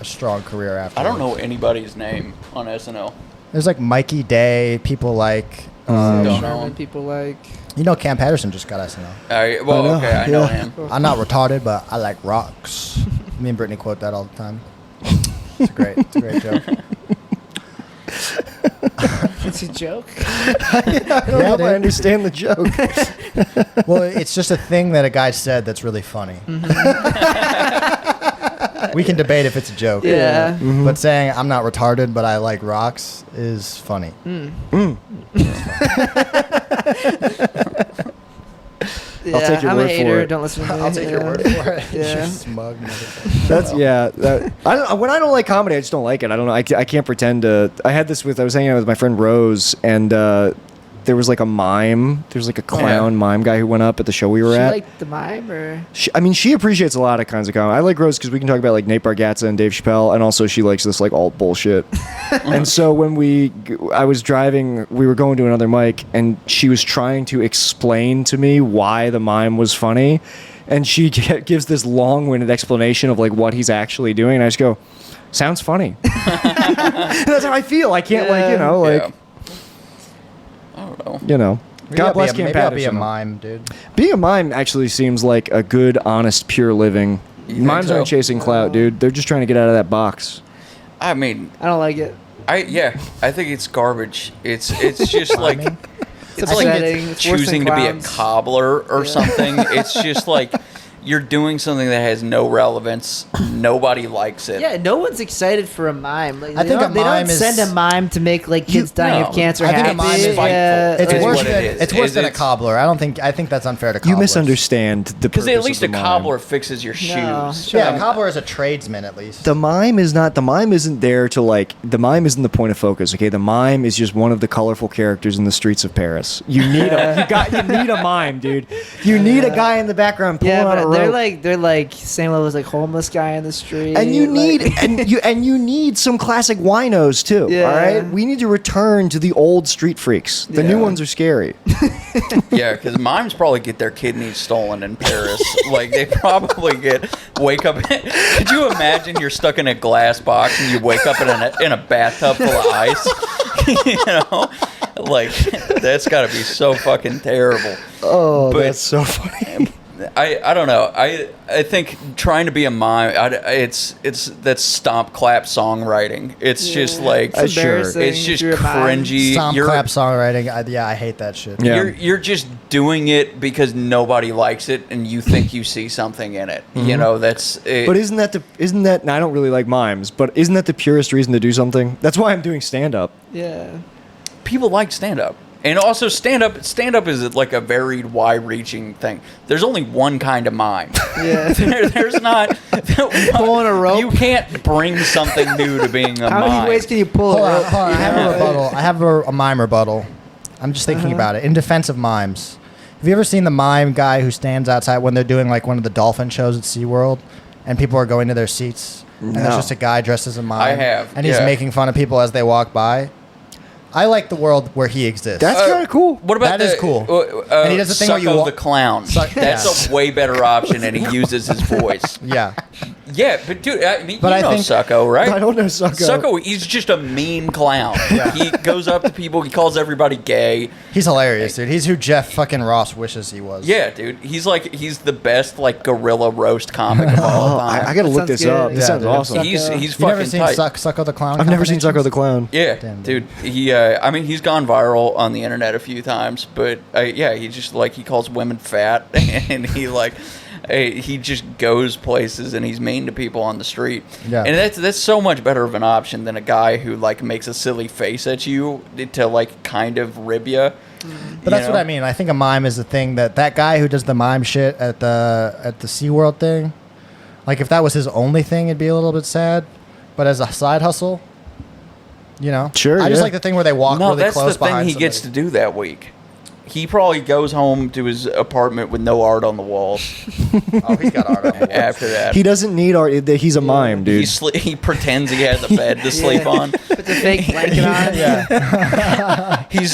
strong career after. I don't know anybody's name on SNL. There's like Mikey Day, people like Don't know Sherman, him. people like. you know Cam Patterson just got SNL. I know, I know yeah. him. I'm not retarded, but I like rocks. Me and Brittany quote that all the time. It's a great joke. It's a joke. I don't know if dude. I understand the joke. Well, it's just a thing that a guy said that's really funny. We can debate if it's a joke. Yeah. But saying I'm not retarded, but I like rocks is funny. Yeah, take your I'm word a for hater. it. Don't listen to me. I'll take your word for it. Yeah. You smug motherfucker. That's when I don't like comedy, I just don't like it. I don't know. I can't pretend to. I had this with. I was hanging out with my friend Rose, and there was like a mime. There's like a clown mime guy who went up at the show we were She at. like the mime or She appreciates a lot of kinds of comedy. I like Rose because we can talk about like Nate Bargatze and Dave Chappelle, and also she likes this like alt bullshit. And so when I was driving, we were going to another mic, and she was trying to explain to me why the mime was funny, and she gives this long-winded explanation of like what he's actually doing, and I just go, "Sounds funny." That's how I feel. I can't Yeah. I don't know. God bless Cam Maybe I'll be a Patterson. mime, dude. Being a mime actually seems like a good, honest, pure living. You think Mimes so? aren't chasing clout, dude. They're just trying to get out of that box. I mean, I don't like it. I think it's garbage. It's just like Miming? it's upsetting. like It's worse choosing than to be a clowns. cobbler or something. It's just like you're doing something that has no relevance. Nobody likes it. Yeah, no one's excited for a mime. Like, I think a they don't mime is- send a mime to make like kids dying no. of cancer I think a happy. mime is Yeah, It's Is worse what it than is. it's worse than a It's- cobbler. I think that's unfair to cobblers. You misunderstand the Because purpose at least of a the mime. cobbler fixes your No, shoes. shut Yeah, up. a cobbler is a tradesman at least. The mime isn't there to like, the mime isn't the point of focus, okay? The mime is just one of the colorful characters in the streets of Paris. You need you need a mime, dude. You need a guy in the background pulling Yeah, on a but rope. they're like same level as like homeless guy in the street. And you like- need and you need some classic winos too. Yeah. All right, we need to return to the old street freaks. The new Yeah. ones are scary. Yeah, because mimes probably get their kidneys stolen in Paris. Like they probably wake up. Could you imagine you're stuck in a glass box and you wake up in a bathtub full of ice? You know, like that's got to be so fucking terrible. Oh, But- that's so funny. I don't know. I think trying to be a mime, it's that's stomp clap songwriting. It's just like It's Sure. embarrassing it's if just you're a mime. cringy. Stomp You're- clap songwriting. I hate that shit. Yeah. You're just doing it because nobody likes it and you think you see something in it. You know, that's it. But isn't that and I don't really like mimes, but isn't that the purest reason to do something? That's why I'm doing stand up. Yeah. People like stand up. And also stand up is like a varied, wide-reaching thing. There's only one kind of mime. Yeah. There's not Pulling a rope. You can't bring something new to being a How mime. many ways can you pull Hold it? on, hold on. I have a rebuttal. I have a mime rebuttal. I'm just thinking about it in defense of mimes. Have you ever seen the mime guy who stands outside when they're doing like one of the dolphin shows at SeaWorld and people are going to their seats and there's No. just a guy dressed as a mime? I have, And he's yeah. making fun of people as they walk by. I like the world where he exists. That's kind of cool. What about That is cool. And he does the thing where you Sucko wa- the clown. Suck- That's yeah. a way better option, and he uses his voice. Yeah. Yeah, but dude, I mean, But you I know think- Sucko, right? I don't know Sucko. Sucko, he's just a mean clown. He goes up to people, he calls everybody gay. He's hilarious, dude. He's who Jeff fucking Ross wishes he was. Yeah, dude, he's the best like gorilla roast comic of all Oh, time. I gotta That look sounds this good. up. This Yeah, sounds dude. awesome. He's You fucking never seen tight. Sucko the Clown? I've never seen Sucko the Clown. Yeah, Damn, dude. He, I mean, he's gone viral on the internet a few times, but yeah, he just like he calls women fat, and he just goes places and he's mean to people on the street. Yeah. And that's so much better of an option than a guy who like makes a silly face at you to like kind of rib you. But that's what I mean. I think a mime is the thing that guy who does the mime shit at the SeaWorld thing, like if that was his only thing, it'd be a little bit sad. But as a side hustle, you know, Sure, I just yeah. like the thing where they walk No, really that's close the thing behind he gets to somebody. do that week. He probably goes home to his apartment with no art on the walls Oh, he's got art on the walls. after that. He doesn't need art. He's a mime, dude. He pretends he has a bed to sleep on. Put the fake blanket on. Yeah. He's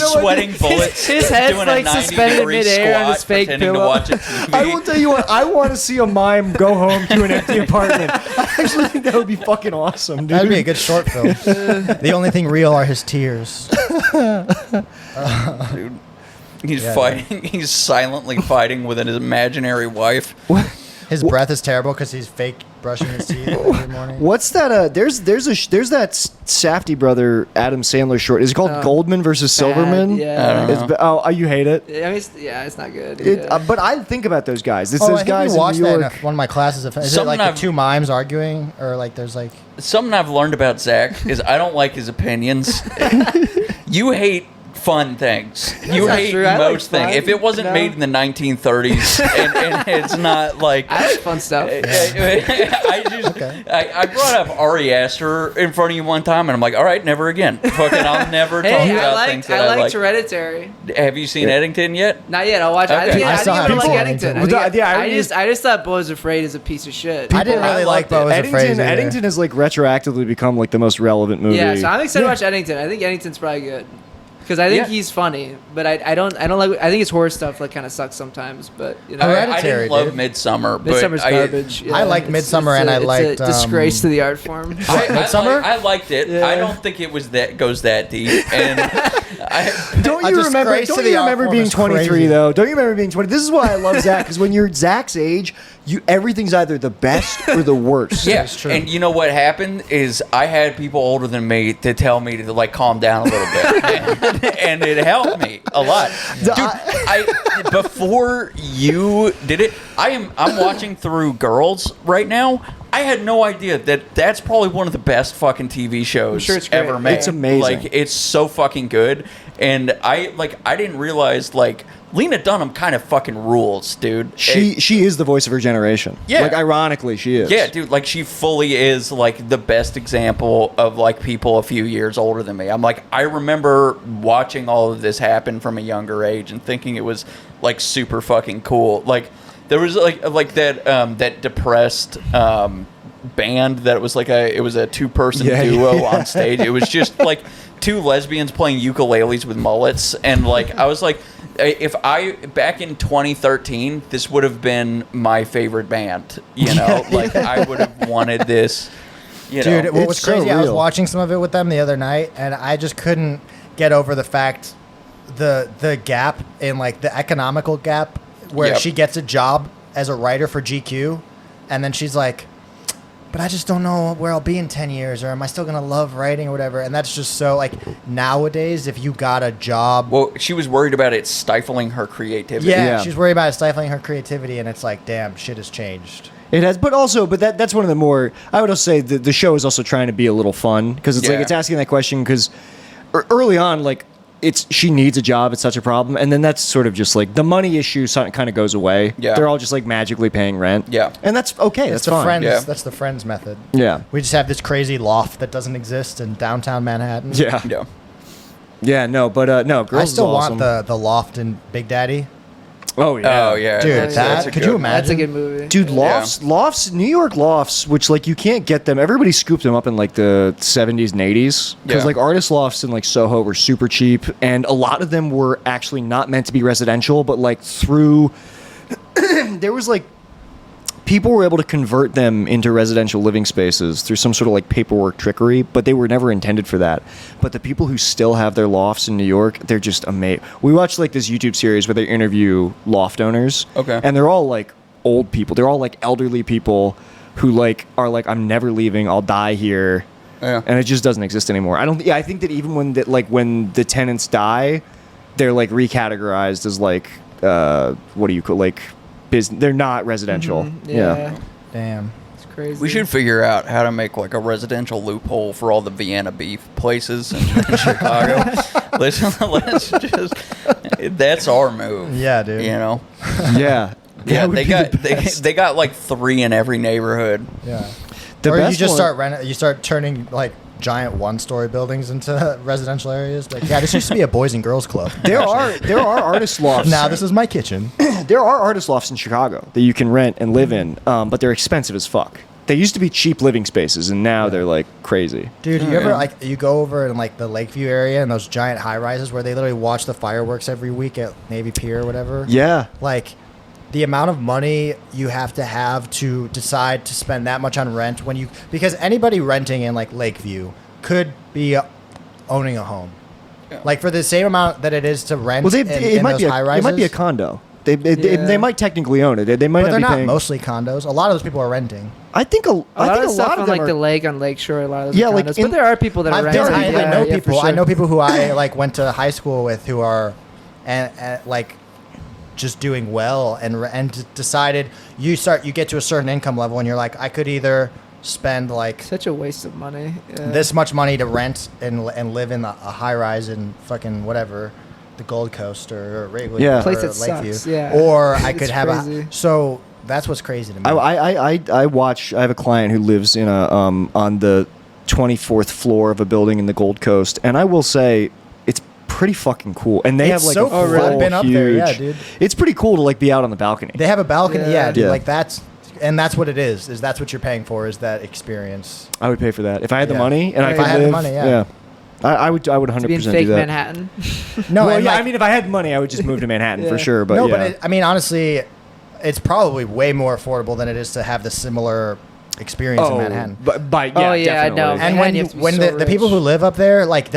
sweating bullets. His head's, doing like, a 90 suspended degree midair on squat, his fake pretending pillow. to watch a TV. I will tell you what. I want to see a mime go home to an empty apartment. I actually think that would be fucking awesome, dude. That'd be a good short film. The only thing real are his tears. Dude, he's Yeah, fighting. He's silently fighting with his imaginary wife. His breath is terrible because he's fake brushing his teeth every morning. What's that? There's that Safdie brother Adam Sandler short. Is it called Goldman versus Silverman? Yeah. I don't know. You hate it. I mean, it's not good. But I think about those guys. It's Oh, I those think guys we in watched New that York. in one of my classes. Is it Something like I've- the two mimes arguing, or like there's like Something I've learned about Zach is I don't like his opinions. You hate fun things. You not hate true. I like most things. fun. If it wasn't No. made in the 1930s and it's not like I like fun stuff. I brought up Ari Aster in front of you one time, and I'm like, all right, never again. Fucking, I'll never talk Hey, about things that I like. Hereditary. Have you seen Eddington yet? Not yet. I'll watch it. Okay. I I think still I'm haven't gonna like seen Eddington. Eddington. I just thought Bo is Afraid is a piece of shit. I didn't really like Bo was Afraid. either. Eddington has like retroactively become like the most relevant movie. Yeah, so I'm excited to watch Eddington. I think Eddington's probably good. because I think Yeah. he's funny, but I don't like. I think his horror stuff like kind of sucks sometimes. But you know, I Hereditary, didn't love dude. Midsummer, but Midsummer's garbage. I like Midsommar and I liked, It's a disgrace to the art form. Midsommar? I liked it. Yeah. I don't think it was that goes that deep. And Don't A you remember? disgrace to Don't the you art remember form being is 23 crazy. though? Don't you remember being 20? This is why I love Zach, because when you're Zach's age, everything's either the best or the worst. yeah, That's true. and you know what happened is I had people older than me to tell me to like calm down a little bit, and it helped me a lot. Dude, I before you did it, I'm watching through Girls right now. I had no idea that that's probably one of the best fucking TV shows sure it's great. ever made. It's amazing. Like it's so fucking good, and I didn't realize like Lena Dunham kind of fucking rules, dude. She is the voice of her generation. Yeah. Like, ironically, she is. Yeah, dude, like she fully is like the best example of like people a few years older than me. I'm like, I remember watching all of this happen from a younger age and thinking it was like super fucking cool. Like there was like that depressed band that was like it was a 2-person Yeah, duo yeah. on stage. It was just like 2 lesbians playing ukuleles with mullets, and like I was like, if I back in 2013, this would have been my favorite band. You know, like I would have wanted this. You Dude, know, what was It's so crazy, I was real. watching some of it with them the other night, and I just couldn't get over the fact, the gap in, like, the economical gap, where Yep. she gets a job as a writer for GQ, and then she's like, but I just don't know where I'll be in 10 years, or am I still going to love writing or whatever, and that's just so, like, nowadays, if you got a job... well, she was worried about it stifling her creativity. yeah, she's worried about it stifling her creativity, and it's like, damn, shit has changed. It has, but that's one of the more. I would also say the show is also trying to be a little fun, because it's like Yeah. it's asking that question because early on, like she needs a job, it's such a problem, and then that's sort of just like the money issue kind of goes away. Yeah. They're all just like magically paying rent. Yeah. and that's okay. That's That's the fine. friends. Yeah. That's the friends method. Yeah, We just have this crazy loft that doesn't exist in downtown Manhattan. yeah, Yeah. yeah. No, but no, Girls I still is awesome. want the loft in Big Daddy. Oh yeah, Oh yeah, Dude, that's that- a could good you one. imagine? That's a good movie. Dude, lofts, New York lofts, which like you can't get them. Everybody scooped them up in like the 70s and 80s because Yeah. like artist lofts in like Soho were super cheap, and a lot of them were actually not meant to be residential, but like through there was like people were able to convert them into residential living spaces through some sort of like paperwork trickery, but they were never intended for that. But the people who still have their lofts in New York, they're just amazing. We watched like this YouTube series where they interview loft owners. Okay. And they're all like old people. They're all like elderly people who like are like, I'm never leaving. I'll die here. Yeah. And it just doesn't exist anymore. I think that even when when the tenants die, they're like recategorized as like what do you call like business? They're not residential. Yeah. Damn. It's crazy. We should figure out how to make like a residential loophole for all the Vienna beef places in Chicago. let's just that's our move. Yeah, dude. You know. Yeah. Yeah, That would they be got the best. they got like 3 in every neighborhood. Yeah. The or you best just one- start renting. You start turning like giant 1-story buildings into residential areas. Like, yeah, this used to be a boys and girls club. There are artist lofts. Now this is my kitchen. There are artist lofts in Chicago that you can rent and live in, but they're expensive as fuck. They used to be cheap living spaces, and now they're like crazy. Dude, you ever like you go over in like the Lakeview area and those giant high rises where they literally watch the fireworks every week at Navy Pier or whatever? Yeah. Like the amount of money you have to decide to spend that much on rent because anybody renting in like Lakeview could be owning a home. Yeah. Like for the same amount that it is to rent Well, in those high rises. it might be a condo. They Yeah. might technically own it. They might but not they're be not paying. mostly condos. A lot of those people are renting. I think a a lot lot of stuff on of them like are. the lake on Lakeshore. A lot of those Yeah, are like condos, in- but there are people that are renting. I know Yeah, people. for I sure. know people who I like went to high school with who are, and like, just doing well and decided you get to a certain income level and you're like, I could either spend like Such a waste of money. Yeah. this much money to rent and live in a high rise in fucking whatever, the Gold Coast or Wrigley Yeah. or Place that Lakeview, sucks, yeah. or I It's could have crazy. so that's what's crazy to me. I watch. I have a client who lives in a on the 24th floor of a building in the Gold Coast, and I will say it's pretty fucking cool. And they It's have like so a cool. full, I've been up there, yeah, huge- dude. It's pretty cool to like be out on the balcony. They have a balcony, Yeah. yeah, dude. Yeah. Like that's what it is that's what you're paying for is that experience. I would pay for that if I had the Yeah. money and I If could I had the live. money, yeah. I would 100% To be in do fake that. Manhattan. No, Well, and, yeah, like, I mean, if I had money, I would just move to Manhattan for Yeah. sure. But no, yeah. but I mean, honestly, it's probably way more affordable than it is to have the similar experience in Manhattan. But yeah, Oh, yeah, I definitely. know. And Manhattan, when you you, have to be when so the people rich. who live up there, like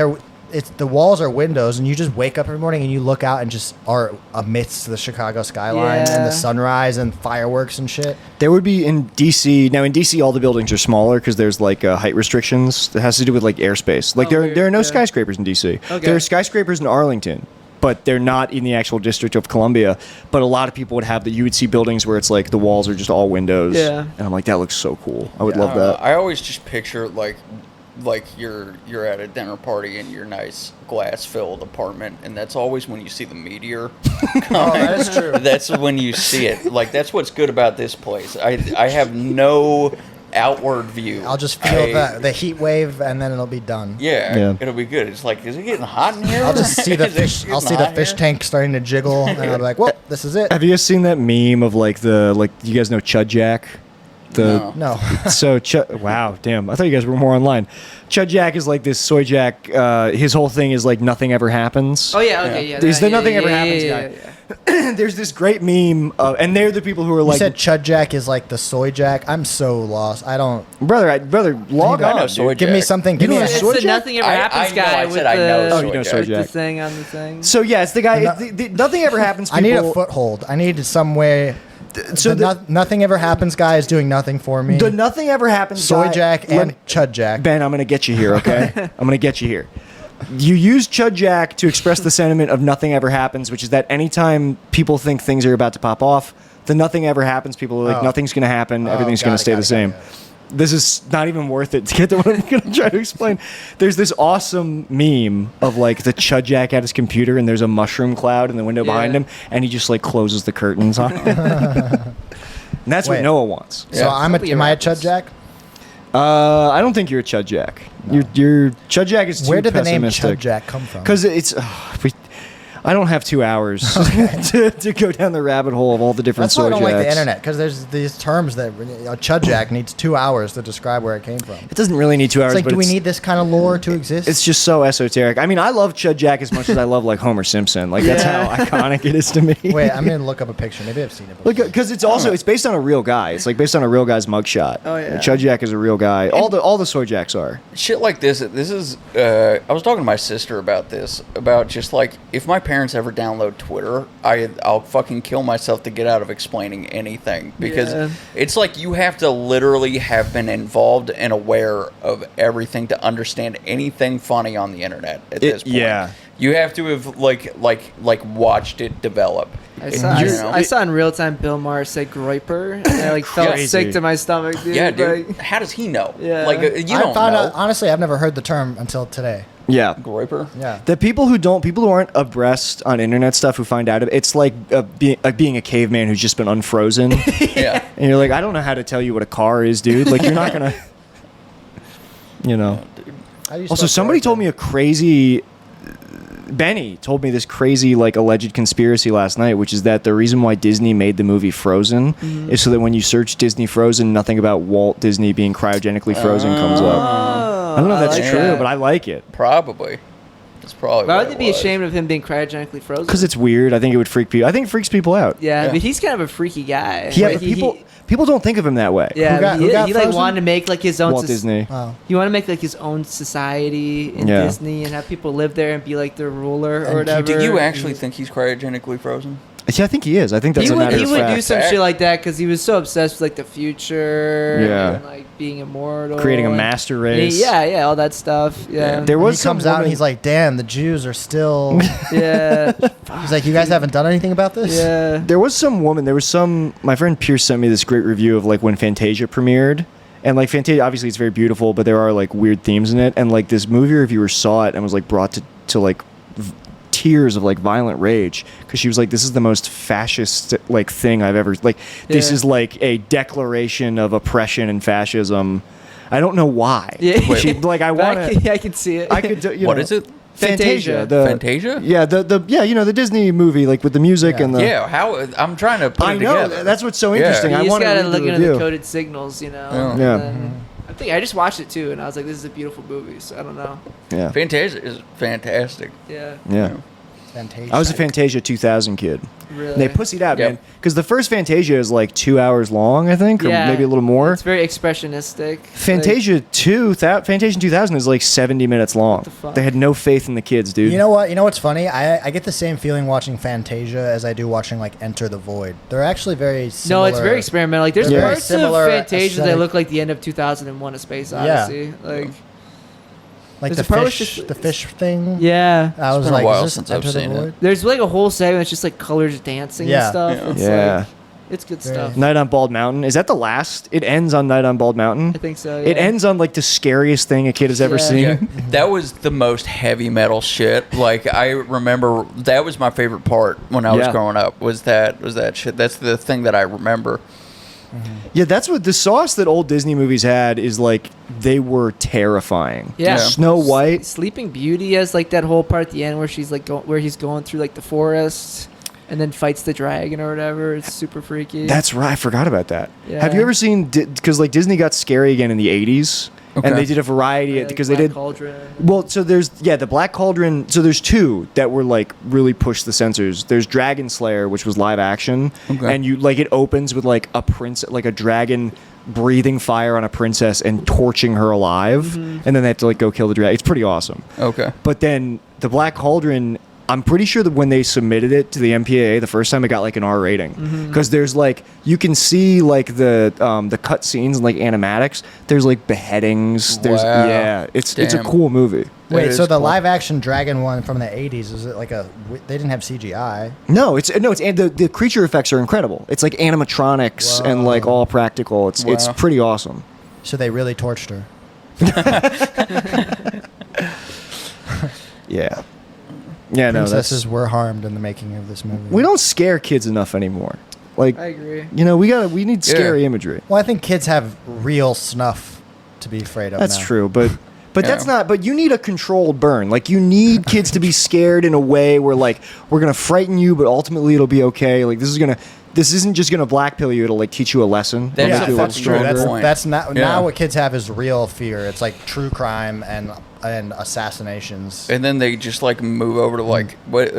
it's the walls are windows, and you just wake up every morning and you look out and just are amidst the Chicago skyline and Yeah. the sunrise and fireworks and shit. There would be in DC. Now in DC, all the buildings are smaller because there's like height restrictions. That has to do with like airspace. Like Oh, there are no yeah. skyscrapers in DC. Okay. There are skyscrapers in Arlington, but they're not in the actual District of Columbia. But a lot of people would have that. You would see buildings where it's like the walls are just all windows. Yeah. And I'm like, that looks so cool. I would Yeah. love that. I always just picture like you're at a dinner party in your nice glass-filled apartment, and that's always when you see the meteor. Oh, that is true. That's when you see it. Like that's what's good about this place. I have no outward view. I'll just feel the heat wave, and then it'll be done. Yeah. It'll be good. It's like, is it getting hot in here? I'll just see the Is it fish. I'll getting see the hot fish here? tank starting to jiggle, and I'll be like, "Well, this is it." Have you guys seen that meme of like you guys know Chud Jack? No. No, So, wow, damn. I thought you guys were more online. Chud Jack is like this soy jack. His whole thing is like nothing ever happens. Oh yeah, okay, yeah. There's that- the nothing yeah, ever yeah, happens yeah, guy. yeah. There's this great meme, and they're the people who are you like, said Chud Jack is like the soy jack. I'm so lost. I don't. brother, log I on. know dude. soy Give me Jack. something. Give You me know a what It's soy the jack? nothing ever happens I know, guy I with said I know the soy Oh, you know jack. soy with the jack. thing on the thing. So yeah, it's the guy. No- the nothing ever happens. I need a people- foothold. I need some way. So nothing ever happens. Guy is doing nothing for me. The nothing ever happens. Soy guy- Jack let and me- Chud Jack. Ben, I'm gonna get you here, okay? I'm gonna get you here. You use Chud Jack to express the sentiment of nothing ever happens, which is that anytime people think things are about to pop off, the nothing ever happens. People are like, Oh. nothing's gonna happen. Oh, Everything's got gonna it, stay got the it, same. got it. This is not even worth it to get to what I'm gonna try to explain. There's this awesome meme of like the Chud Jack at his computer, and there's a mushroom cloud in the window behind Yeah. him, and he just like closes the curtains on it. And that's what Wait. Noah wants. So am I a Something Chud happens. Jack? I don't think you're a Chud Jack. Your Chud Jack is too Where did the name pessimistic. Chud Jack come from? Because I don't have 2 hours to go down the rabbit hole of all the different That's why I soy don't like the jacks. internet, because there's these terms that Chud Jack needs 2 hours to describe where it came from. It doesn't really need 2 hours. It's like, but do we need this kind of lore to exist? It's just so esoteric. I mean, I love Chud Jack as much as I love like Homer Simpson. Like that's Yeah. how iconic it is to me. Wait, I'm gonna look up a picture. Maybe I've seen it before. Look, because it's based on a real guy. It's like based on a real guy's mugshot. Oh, yeah. Chud Jack is a real guy. All the soy jacks are. Shit like this is I was talking to my sister about this, about just like if my parents ever download Twitter, I'll fucking kill myself to get out of explaining anything, because Yeah. it's like you have to literally have been involved and aware of everything to understand anything funny on the internet at this point. yeah. You have to have like watched it develop. I saw in real time Bill Maher say Groiper, and I like felt Crazy. sick to my stomach, dude. Yeah, dude. Like, How does he know? Yeah. Like you I don't found know. out, honestly, I've never heard the term until today. Yeah. Groiper. Yeah. The people who aren't abreast on internet stuff who find out of it's like being a caveman who's just been unfrozen, Yeah. and you're like, I don't know how to tell you what a car is, dude. Like you're not gonna, you know. How do you Also, spell somebody Groiper? told me a crazy. Benny told me this crazy like alleged conspiracy last night, which is that the reason why Disney made the movie Frozen is so that when you search Disney Frozen, nothing about Walt Disney being cryogenically frozen comes up. I don't know if that's like true, that. but I like it. Probably. That's probably. Why what would it they be was. ashamed of him being cryogenically frozen? Because it's weird. I think it would freak people. I think it freaks people out. yeah, Yeah. but he's kind of a freaky guy. Yeah, Like, but people don't think of him that way. yeah, Who got- he, who got he like frozen? wanted to make like his own Walt Disney. Oh. He wanted to make like his own society in Yeah. Disney and have people live there and be like their ruler or And whatever. Do you actually think he's cryogenically frozen? Yeah, I think he is. I think that's he a would matter he of would fact. do some shit like that because he was so obsessed with like the future Yeah. and like being immortal, Creating a and- master and he- race. yeah, all that stuff. Yeah, There When was he some comes out and woman- he's like, "Damn, the Jews are still." yeah, He's like, "You guys haven't done anything about this." yeah. There was some. My friend Pierce sent me this great review of like when Fantasia premiered, and like Fantasia, obviously it's very beautiful, but there are like weird themes in it, and like this movie reviewer saw it and was like brought to like tears of like violent rage because she was like, "This is the most fascist like thing I've ever like. This Yeah. is like a declaration of oppression and fascism." I don't know why. Yeah. She, like I But want to. yeah, I can see it. I could. do- You What know, is it? Fantasia. Fantasia? Yeah, the you know the Disney movie like with the music Yeah. and the. Yeah. How? I'm trying to put I it know. together. That's what's so Yeah. interesting. You I just want to gotta read look the into the review. coded signals, you know. Yeah. Yeah. and then- I just watched it too, and I was like, this is a beautiful movie. So I don't know. Yeah. Fantasia is fantastic. Yeah. Yeah. Fantasia. I was a Fantasia 2000 kid. Really. And they pussied out, Yep. man. Because the first Fantasia is like 2 hours long, I think, or maybe a little more. It's very expressionistic. Fantasia 2, Fantasia 2000 is like 70 minutes long. the fuck? They had no faith in the kids, dude. You know what? You know what's funny? I get the same feeling watching Fantasia as I do watching like Enter the Void. They're actually very similar. No, it's very experimental. Like there's They're very parts of similar Fantasia that aesthetic. look like the end of 2001: A Space Yeah. Odyssey. Like Like there's the a part where fish, it's just- the fish thing. yeah. I was been a like, while is this since I've Enter the seen it. Void? There's like a whole segment that's just like colors dancing Yeah. and stuff. Yeah. It's Yeah. like, it's good Very- stuff. Night on Bald Mountain. Is that the last? It ends on Night on Bald Mountain? I think so. It yeah. ends on like the scariest thing a kid has ever Yeah. seen. Yeah, that was the most heavy metal shit. Like I remember, that was my favorite part when I was Yeah. growing up. Was that shit? That's the thing that I remember. Yeah, that's what the sauce that old Disney movies had is like they were terrifying. Yeah. Snow White. Sleeping Beauty has like that whole part at the end where she's like where he's going through like the forest and then fights the dragon or whatever. It's super freaky. That's right. I forgot about that. Yeah. Have you ever seen? Because like Disney got scary again in the '80s, Okay. and they did a variety Like because Black they did. Cauldron. Well, so there's the Black Cauldron. So there's two that were like really pushed the censors. There's Dragon Slayer, which was live action, Okay. and you like it opens with like a prince, like a dragon breathing fire on a princess and torching her alive, and then they have to like go kill the dragon. It's pretty awesome. Okay. But then the Black Cauldron, I'm pretty sure that when they submitted it to the MPAA the first time, it got like an R rating because there's like you can see like the cut scenes and like animatics. There's like beheadings. There's Wow. it's a Damn. cool movie. Wait, That so is the cool. live action dragon one from the 80s, is it like they didn't have CGI? No, it's and the creature effects are incredible. It's like animatronics and like all practical. It's Wow. pretty awesome. So they really torched her. Yeah. Yeah, no, Princesses that's were harmed in the making of this movie. we don't scare kids enough anymore. Like I agree. you know, we need scary imagery. Well, I think kids have real snuff to be afraid of. That's now. true, but that's Yeah. not. But you need a controlled burn. Like you need kids to be scared in a way where like we're gonna frighten you, but ultimately it'll be okay. Like this isn't just gonna black pill you. It'll like teach you a lesson. That's It'll a make you a little fucking True. good stronger. point. That's not Yeah. now what kids have is real fear. It's like true crime and assassinations. And then they just like move over to like what?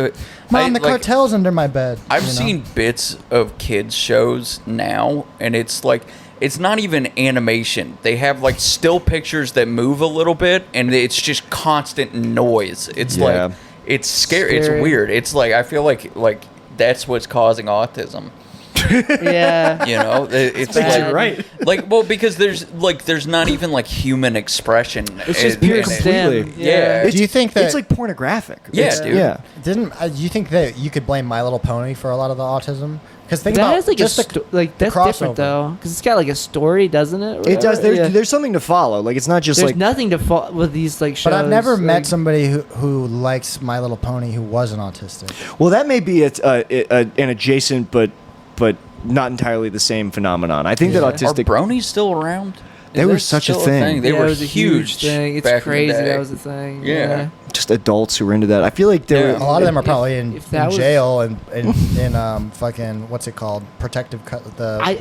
Mom, the like, cartel's under my bed. I've you know? seen bits of kids shows now, and it's like it's not even animation. They have like still pictures that move a little bit, and it's just constant noise. It's Yeah. like it's scary. It's Scary. weird. It's like I feel like that's what's causing autism. Yeah. You know, it's bad. like Right. like well because there's not even like human expression. It's just And- pure and- completely. stem. Yeah. Do you think that It's like pornographic. Yeah, It's- dude. Yeah. do you think that you could blame My Little Pony for a lot of the autism? Because think That about has like just like that's crossover. different though, because it's got like a story, doesn't it? It does. Whatever. Yeah. There's something to follow. Like it's not just There's like nothing to follow with these like shows. But I've never met like- somebody who likes My Little Pony who wasn't autistic. well, that may be an adjacent but not entirely the same phenomenon. I think that Yeah. Are autistic. bronies still around? They Is were that such a still thing. They Yeah, were it was a huge thing. It's back in the crazy day. that was a thing. Yeah. Just adults who were into that. I feel like there. Yeah. A lot of them are If- probably in if that was- jail and in fucking what's it called,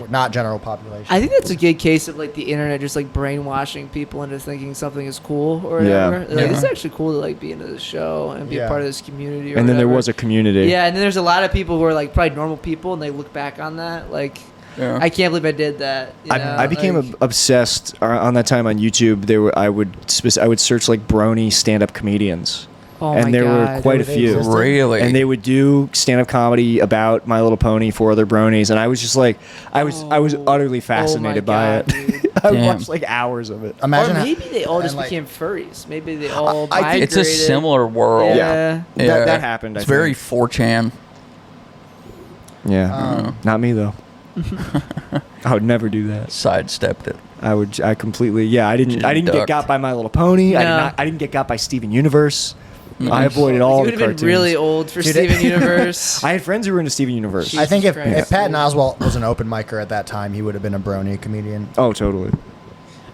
not general population. I think that's a good case of like the internet just like brainwashing people into thinking something is cool or Yeah. whatever. Like, Yeah. it's actually cool to like be into this show and be Yeah. a part of this community. Or And then there whatever. was a community. Yeah, and then there's a lot of people who are like probably normal people and they look back on that like Yeah. I can't believe I did that. You know? I became like, obsessed on that time on YouTube. I would search like brony stand-up comedians, oh and my there were God. quite a They few. existed? Really? And they would do stand-up comedy about My Little Pony for other bronies, and I was just like, I was utterly fascinated by God, it. dude. I would Damn. watch like hours of it. Imagine or how- maybe they all and, just like, became furries. Maybe they all I think migrated. it's a similar world. Yeah. Yeah. That happened, I It's very think. 4chan. Yeah, not me though. I would never do that. Sidestepped it. I completely. Yeah, I didn't get ducked. got by My Little Pony. No. I didn't get got by Steven Universe. Nice. I avoided You all would the have been cartoons. really old for Dude, Steven Universe. I had friends who were into Steven Universe. I think if Jesus Christ. Patton Oswalt was an open micer at that time, he would have been a brony comedian. Oh, totally.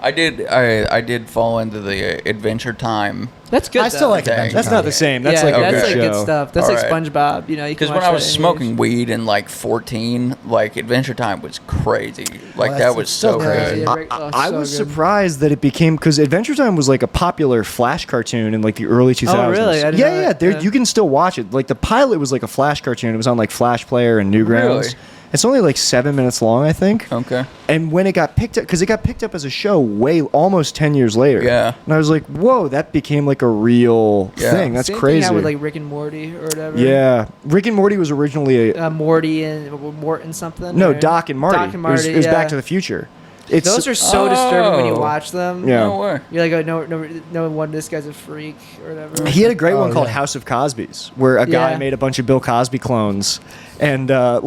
I did fall into the Adventure Time. That's good. I still like Dang. Adventure That's Time. not the same. That's yeah, like a that's good like good show. stuff. That's like Alright. SpongeBob. You know, you can Because watch when I that was at any smoking age. weed in like 14, like Adventure Time was crazy. Like that's that was still so crazy. good. I was surprised that it became because Adventure Time was like a popular Flash cartoon in like the early 2000s. really? I didn't know Yeah, that. there, Yeah. you can still watch it. Like the pilot was like a Flash cartoon. It was on like Flash Player and Newgrounds. Really? It's only like 7 minutes long, I think. Okay. And when it got picked up, because it got picked up as a show almost 10 years later. Yeah. And I was like, whoa, that became like a real Yeah. thing. That's Same crazy. Thing happened with like Rick and Morty or whatever. Yeah. Rick and Morty was originally a. Morty and Morton something. No, or- Doc and Marty. Doc and Marty. It was yeah. Back to the Future. It's, Those are so disturbing when you Oh. watch them. Yeah. No way. You're like, oh, no wonder this guy's a freak or whatever. He had a great Oh, one called yeah. House of Cosby's, where a guy Yeah. made a bunch of Bill Cosby clones, and there's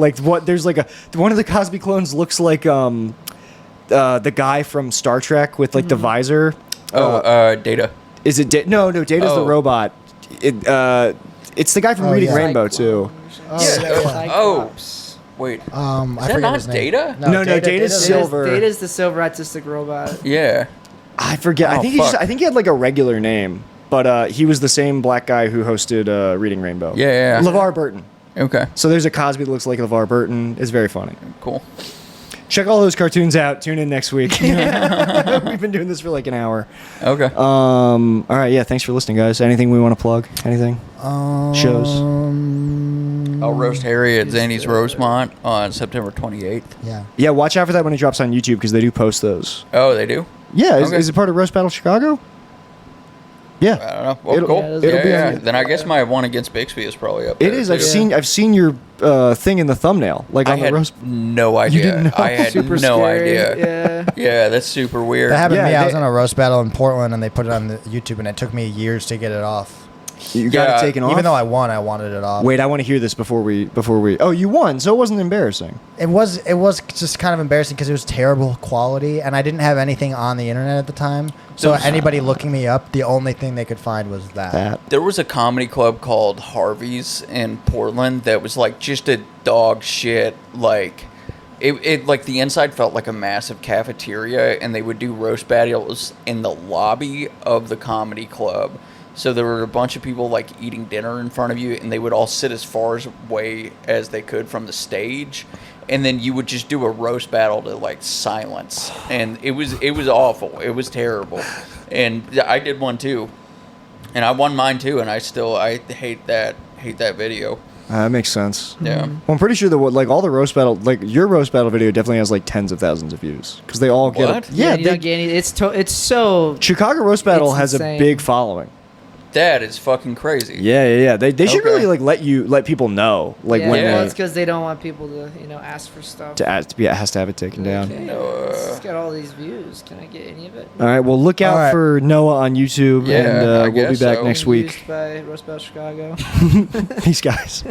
like one of the Cosby clones looks like the guy from Star Trek with like the visor. Data. Is it no? Data's the Oh. robot. It's the guy from Oh, Reading yeah. Rainbow too. Oh, Yeah. Cyclops. Wait. I Is that forget not his name. Data? No, Data's silver. Data's the silver autistic robot. Yeah. I forget. Oh, I think he had like a regular name, but he was the same black guy who hosted Reading Rainbow. Yeah. LeVar Burton. Okay. So there's a Cosby that looks like LeVar Burton. It's very funny. Cool. Check all those cartoons out. Tune in next week. We've been doing this for like an hour. Okay. All right. Yeah. Thanks for listening, guys. Anything we want to plug? Anything? Shows? I'll roast Harry at Zany's Rosemont on September 28th. Yeah. Yeah. Watch out for that when it drops on YouTube because they do post those. Oh, they do? Yeah. Okay. Is it part of Roast Battle Chicago? I Yeah. don't know. Well, It'll- cool. yeah, Yeah, it'll be on- Then I guess my one against Bixby is probably up It there, is. too. I've seen your thing in the thumbnail, like I on the had roast. no idea. didn't know? I had Super no scary. idea. Yeah. Yeah, that's super weird. That happened to me. Yeah, I was they- on a roast battle in Portland, and they put it on the YouTube, and it took me years to get it off. You got Yeah, it taken off. Even though I won, I wanted it off. Wait, I want to hear this before we. Oh, you won, so it wasn't embarrassing. It was just kind of embarrassing because it was terrible quality, and I didn't have anything on the internet at the time. So Those- anybody looking me up, the only thing they could find was that. There was a comedy club called Harvey's in Portland that was like just a dog shit. Like it like the inside felt like a massive cafeteria, and they would do roast battles in the lobby of the comedy club. So there were a bunch of people like eating dinner in front of you, and they would all sit as far away as they could from the stage, and then you would just do a roast battle to like silence, and it was awful. It was terrible, and I did one too, and I won mine too, and I hate that video. That makes sense. Yeah. Well, I'm pretty sure that like all the roast battle, like your roast battle video, definitely has like tens of thousands of views because they all get. What? Yeah, you don't get any. It's so. Chicago roast battle It's has insane. a big following. That is fucking crazy. Yeah. They should Okay. really like let people know like Yeah, when well, they it's because they don't want people to ask for stuff. it has to have it taken down. Okay, it's got all these views. Can I get any of it? All right. Well, look out All right. for Noah on YouTube, Yeah, and I we'll be guess back so. next week. Used by Roast Battle Chicago. Peace, guys.